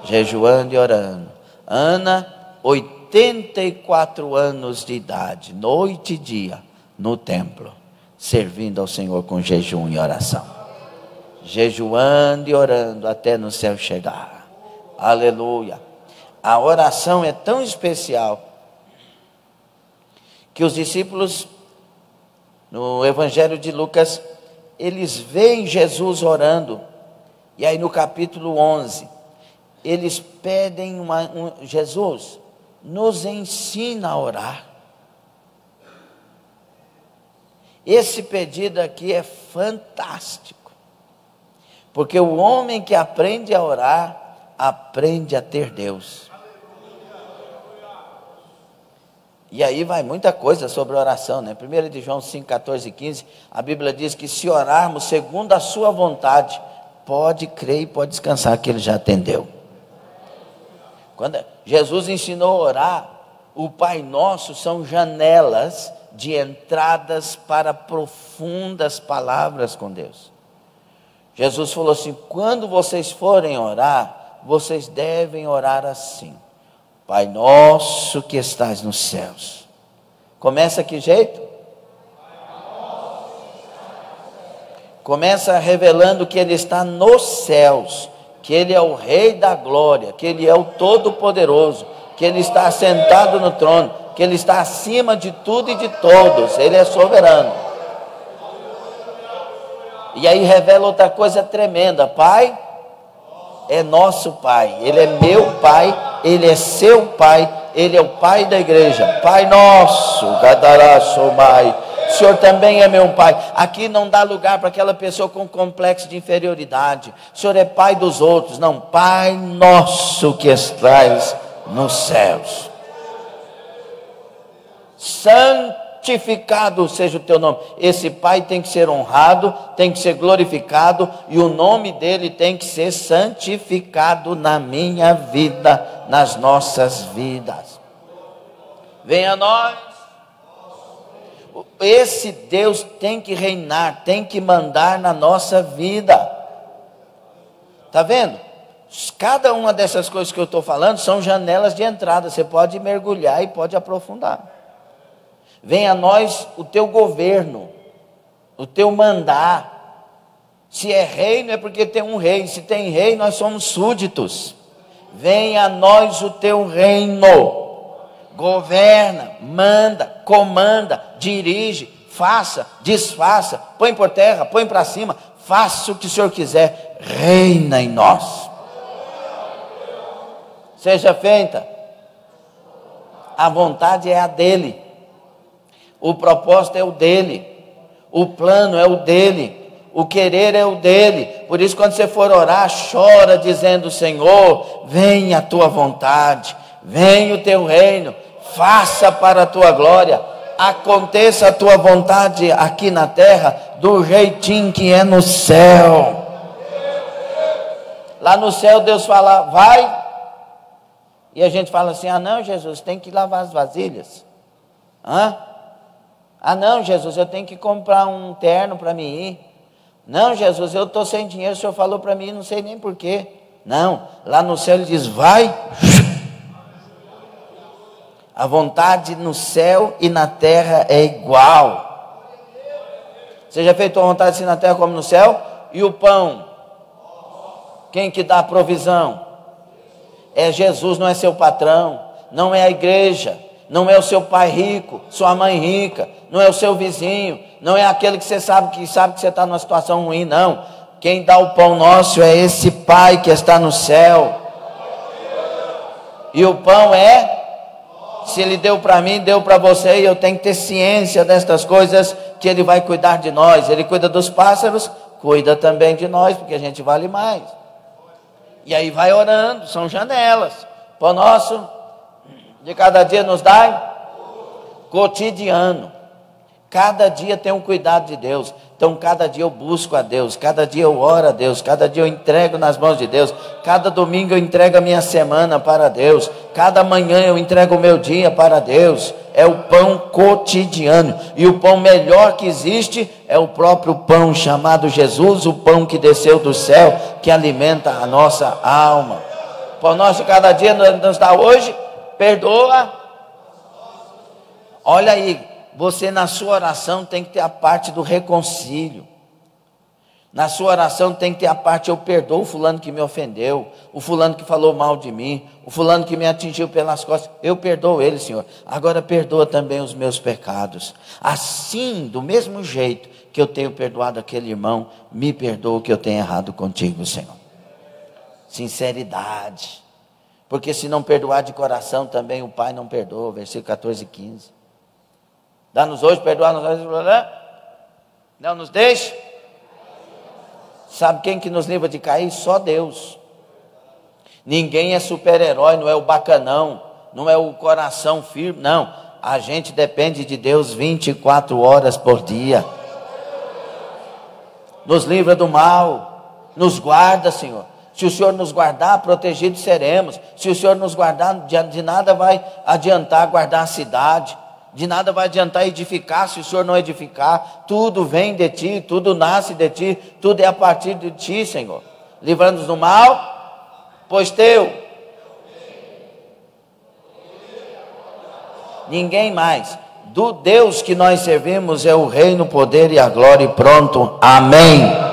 Jejuando e orando. Ana, 84 anos de idade, noite e dia, no templo, servindo ao Senhor com jejum e oração. Jejuando e orando até no céu chegar. Aleluia. A oração é tão especial que os discípulos, no Evangelho de Lucas, eles veem Jesus orando. E aí no capítulo 11, eles pedem Jesus, nos ensina a orar. Esse pedido aqui é fantástico, porque o homem que aprende a orar, aprende a ter Deus. E aí vai muita coisa sobre oração, né? 1 de João 5, 14 e 15, a Bíblia diz que se orarmos segundo a sua vontade, pode crer e pode descansar que ele já atendeu. Quando Jesus ensinou a orar, o Pai Nosso são janelas de entradas para profundas palavras com Deus. Jesus falou assim: quando vocês forem orar, vocês devem orar assim: Pai nosso que estás nos céus. Começa que jeito? Começa revelando que Ele está nos céus, que Ele é o Rei da glória, que Ele é o Todo-Poderoso, que Ele está sentado no trono, que Ele está acima de tudo e de todos, Ele é soberano. E aí revela outra coisa tremenda: Pai é nosso Pai, Ele é meu Pai, Ele é seu Pai, Ele é o Pai da igreja. Pai nosso, Gadará Somai, o Senhor também é meu Pai. Aqui não dá lugar para aquela pessoa com complexo de inferioridade. O Senhor é Pai dos outros. Não, Pai nosso que estás nos céus, santificado seja o teu nome. Esse Pai tem que ser honrado, tem que ser glorificado, e o nome dele tem que ser santificado na minha vida, nas nossas vidas. Venha a nós. Esse Deus tem que reinar, tem que mandar na nossa vida. Está vendo? Cada uma dessas coisas que eu estou falando são janelas de entrada. Você pode mergulhar e pode aprofundar. Venha a nós o teu governo, o teu mandar. Se é reino é porque tem um rei. Se tem rei, nós somos súditos. Venha a nós o teu reino. Governa, manda, comanda, dirige, faça, desfaça, põe por terra, põe para cima, faça o que o Senhor quiser, reina em nós. Seja feita. A vontade é a dele. O propósito é o dele. O plano é o dele, o querer é o dele. Por isso, quando você for orar, chora dizendo: Senhor, venha a tua vontade, venha o teu reino, faça para a tua glória, aconteça a tua vontade aqui na terra, do jeitinho que é no céu. Lá no céu Deus fala: vai, e a gente fala assim: ah não, Jesus, tem que lavar as vasilhas. Ah não, Jesus, eu tenho que comprar um terno para mim ir. Não, Jesus, eu estou sem dinheiro, o Senhor falou para mim, não sei nem porquê. Não, lá no céu Ele diz: vai. A vontade no céu e na terra é igual. Seja feita a vontade assim na terra como no céu. E o pão, quem que dá a provisão? É Jesus, não é seu patrão, não é a igreja, não é o seu pai rico, sua mãe rica, não é o seu vizinho, não é aquele que você sabe que você está numa situação ruim, não. Quem dá o pão nosso é esse Pai que está no céu. E o pão é, se Ele deu para mim, deu para você, e eu tenho que ter ciência destas coisas, que Ele vai cuidar de nós. Ele cuida dos pássaros, cuida também de nós, porque a gente vale mais. E aí vai orando, são janelas. Pão nosso de cada dia nos dai cotidiano. Cada dia tem um cuidado de Deus. Então cada dia eu busco a Deus, cada dia eu oro a Deus, cada dia eu entrego nas mãos de Deus, cada domingo eu entrego a minha semana para Deus, cada manhã eu entrego o meu dia para Deus. É o pão cotidiano. E o pão melhor que existe é o próprio pão chamado Jesus, o pão que desceu do céu, que alimenta a nossa alma. O pão nosso de cada dia nos dá hoje, perdoa. Olha aí, você na sua oração tem que ter a parte do reconcílio. Na sua oração tem que ter a parte: eu perdoo o fulano que me ofendeu, o fulano que falou mal de mim, o fulano que me atingiu pelas costas, eu perdoo ele, Senhor. Agora perdoa também os meus pecados. Assim, do mesmo jeito que eu tenho perdoado aquele irmão, me perdoa o que eu tenho errado contigo, Senhor. Sinceridade. Porque se não perdoar de coração também o Pai não perdoa. Versículo 14 e 15. Dá-nos hoje, perdoar-nos, não nos deixe. Sabe quem que nos livra de cair? Só Deus. Ninguém é super-herói, não é o bacanão, não é o coração firme, não. A gente depende de Deus 24 horas por dia. Nos livra do mal, nos guarda, Senhor. Se o Senhor nos guardar, protegidos seremos. Se o Senhor nos guardar, de nada vai adiantar guardar a cidade. De nada vai adiantar edificar se o Senhor não edificar. Tudo vem de Ti, tudo nasce de Ti, tudo é a partir de Ti, Senhor. Livra-nos do mal, pois Teu. Ninguém mais. Do Deus que nós servimos é o reino, o poder e a glória, e pronto. Amém.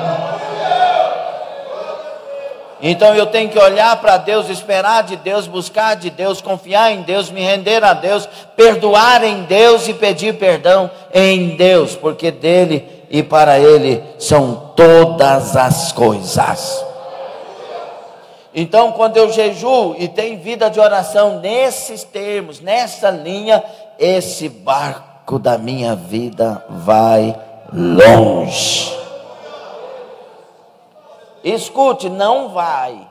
Então eu tenho que olhar para Deus, esperar de Deus, buscar de Deus, confiar em Deus, me render a Deus, perdoar em Deus e pedir perdão em Deus, porque dele e para ele são todas as coisas. Então quando eu jejuo e tenho vida de oração nesses termos, nessa linha, esse barco da minha vida vai longe. Escute, não vai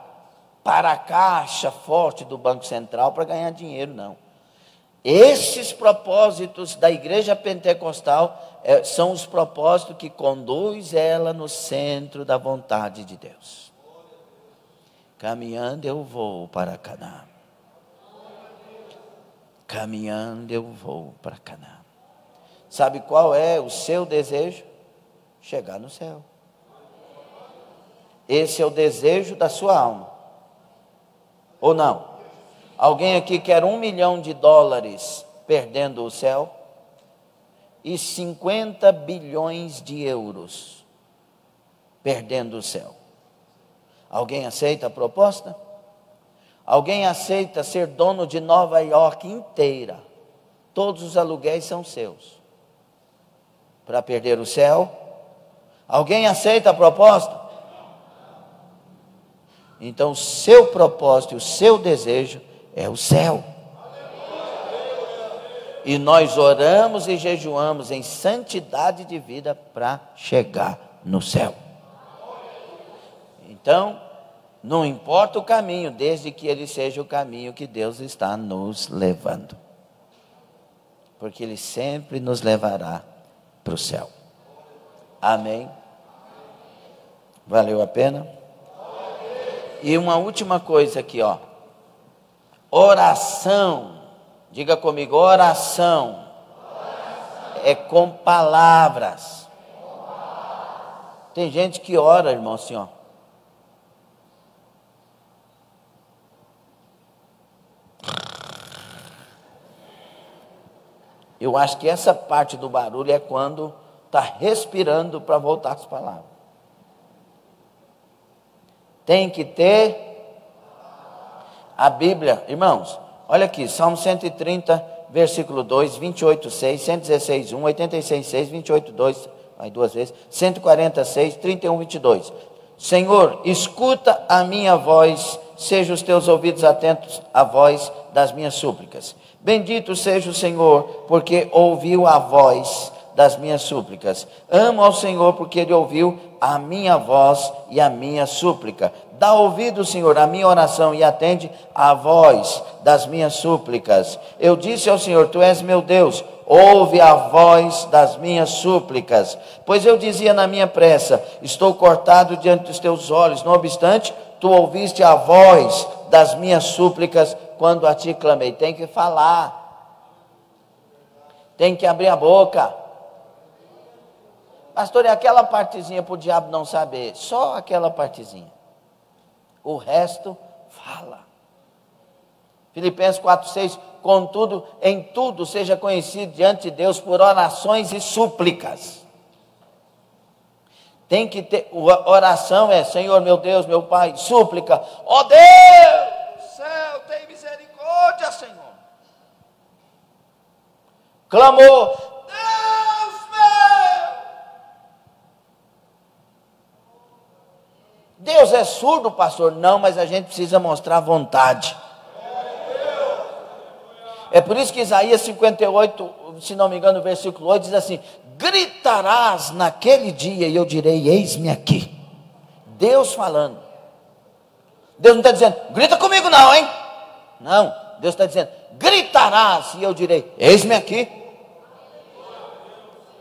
para a caixa forte do Banco Central para ganhar dinheiro, não. Esses propósitos da igreja pentecostal são os propósitos que conduz ela no centro da vontade de Deus. Caminhando eu vou para Canaã. Caminhando eu vou para Canaã. Sabe qual é o seu desejo? Chegar no céu. Esse é o desejo da sua alma. Ou não? Alguém aqui quer $1 milhão perdendo o céu? E 50 bilhões de euros perdendo o céu. Alguém aceita a proposta? Alguém aceita ser dono de Nova York inteira? Todos os aluguéis são seus. Para perder o céu? Alguém aceita a proposta? Então o seu propósito, o seu desejo é o céu. E nós oramos e jejuamos em santidade de vida para chegar no céu. Então, não importa o caminho, desde que ele seja o caminho que Deus está nos levando. Porque ele sempre nos levará para o céu. Amém? Valeu a pena? E uma última coisa aqui, ó. Oração. Diga comigo, oração. É com palavras. Tem gente que ora, irmão, assim, ó. Eu acho que essa parte do barulho é quando está respirando para voltar as palavras. Tem que ter a Bíblia. Irmãos, olha aqui, Salmo 130, versículo 2, 28, 6, 116, 1, 86, 6, 28, 2, aí duas vezes, 146, 31, 22. Senhor, escuta a minha voz, sejam os teus ouvidos atentos à voz das minhas súplicas. Bendito seja o Senhor, porque ouviu a voz das minhas súplicas. Amo ao Senhor, porque Ele ouviu a minha voz e a minha súplica. Dá ouvido, Senhor, à minha oração e atende a voz das minhas súplicas. Eu disse ao Senhor, Tu és meu Deus, ouve a voz das minhas súplicas. Pois eu dizia na minha pressa, estou cortado diante dos Teus olhos. Não obstante, Tu ouviste a voz das minhas súplicas quando a Ti clamei. Tem que falar. Tem que abrir a boca. Pastor, é aquela partezinha para o diabo não saber. Só aquela partezinha. O resto, fala. Filipenses 4,6. Contudo, em tudo seja conhecido diante de Deus por orações e súplicas. Tem que ter, oração é, Senhor meu Deus, meu Pai, súplica. Ó Deus, céu, tem misericórdia, Senhor. Clamor, Deus meu. Deus é surdo, pastor? Não, mas a gente precisa mostrar vontade. É por isso que Isaías 58, se não me engano, no versículo 8, diz assim: gritarás naquele dia e eu direi, eis-me aqui. Deus falando. Deus não está dizendo, grita comigo não, hein? Não, Deus está dizendo, gritarás e eu direi, eis-me aqui.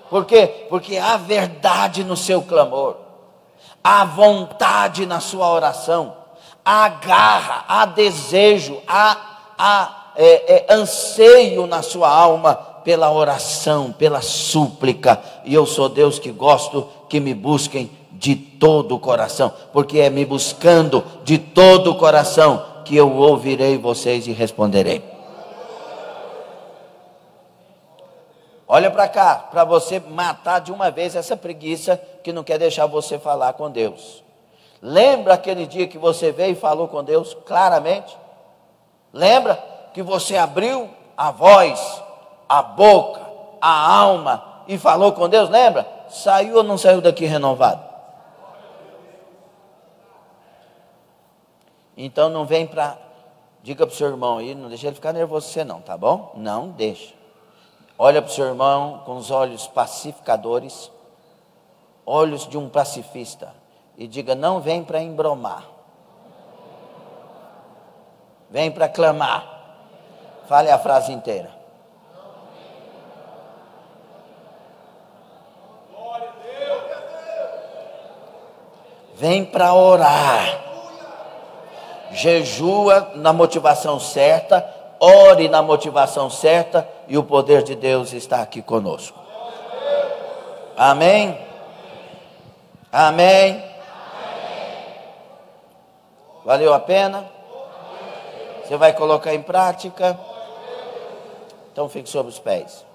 Por quê? Porque há verdade no seu clamor, há vontade na sua oração, há garra, há desejo, há anseio na sua alma pela oração, pela súplica. E eu sou Deus que gosto que me busquem de todo o coração, porque é me buscando de todo o coração que eu ouvirei vocês e responderei. Olha para cá, para você matar de uma vez essa preguiça que não quer deixar você falar com Deus. Lembra aquele dia que você veio e falou com Deus claramente? Lembra que você abriu a voz, a boca, a alma e falou com Deus? Lembra? Saiu ou não saiu daqui renovado? Então não vem para... Diga para o seu irmão aí, não deixa ele ficar nervoso você não, tá bom? Não deixa. Olha para o seu irmão com os olhos pacificadores, olhos de um pacifista, e diga, não vem para embromar, vem para clamar. Fale a frase inteira. Vem para orar. Jejua na motivação certa, ore na motivação certa, e o poder de Deus está aqui conosco. Amém? Amém? Valeu a pena? Você vai colocar em prática? Então fique sobre os pés.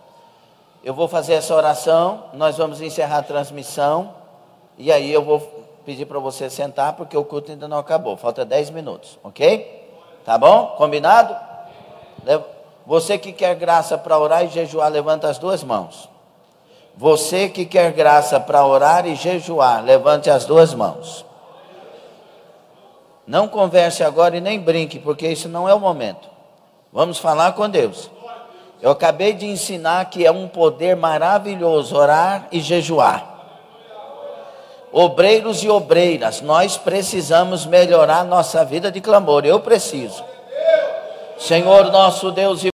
Eu vou fazer essa oração, nós vamos encerrar a transmissão, e aí eu vou pedir para você sentar, porque o culto ainda não acabou, falta 10 minutos, ok? Tá bom? Combinado? Você que quer graça para orar e jejuar, levanta as duas mãos. Você que quer graça para orar e jejuar, levante as duas mãos. Não converse agora e nem brinque, porque isso não é o momento. Vamos falar com Deus. Eu acabei de ensinar que é um poder maravilhoso orar e jejuar. Obreiros e obreiras, nós precisamos melhorar nossa vida de clamor. Eu preciso. Senhor nosso Deus e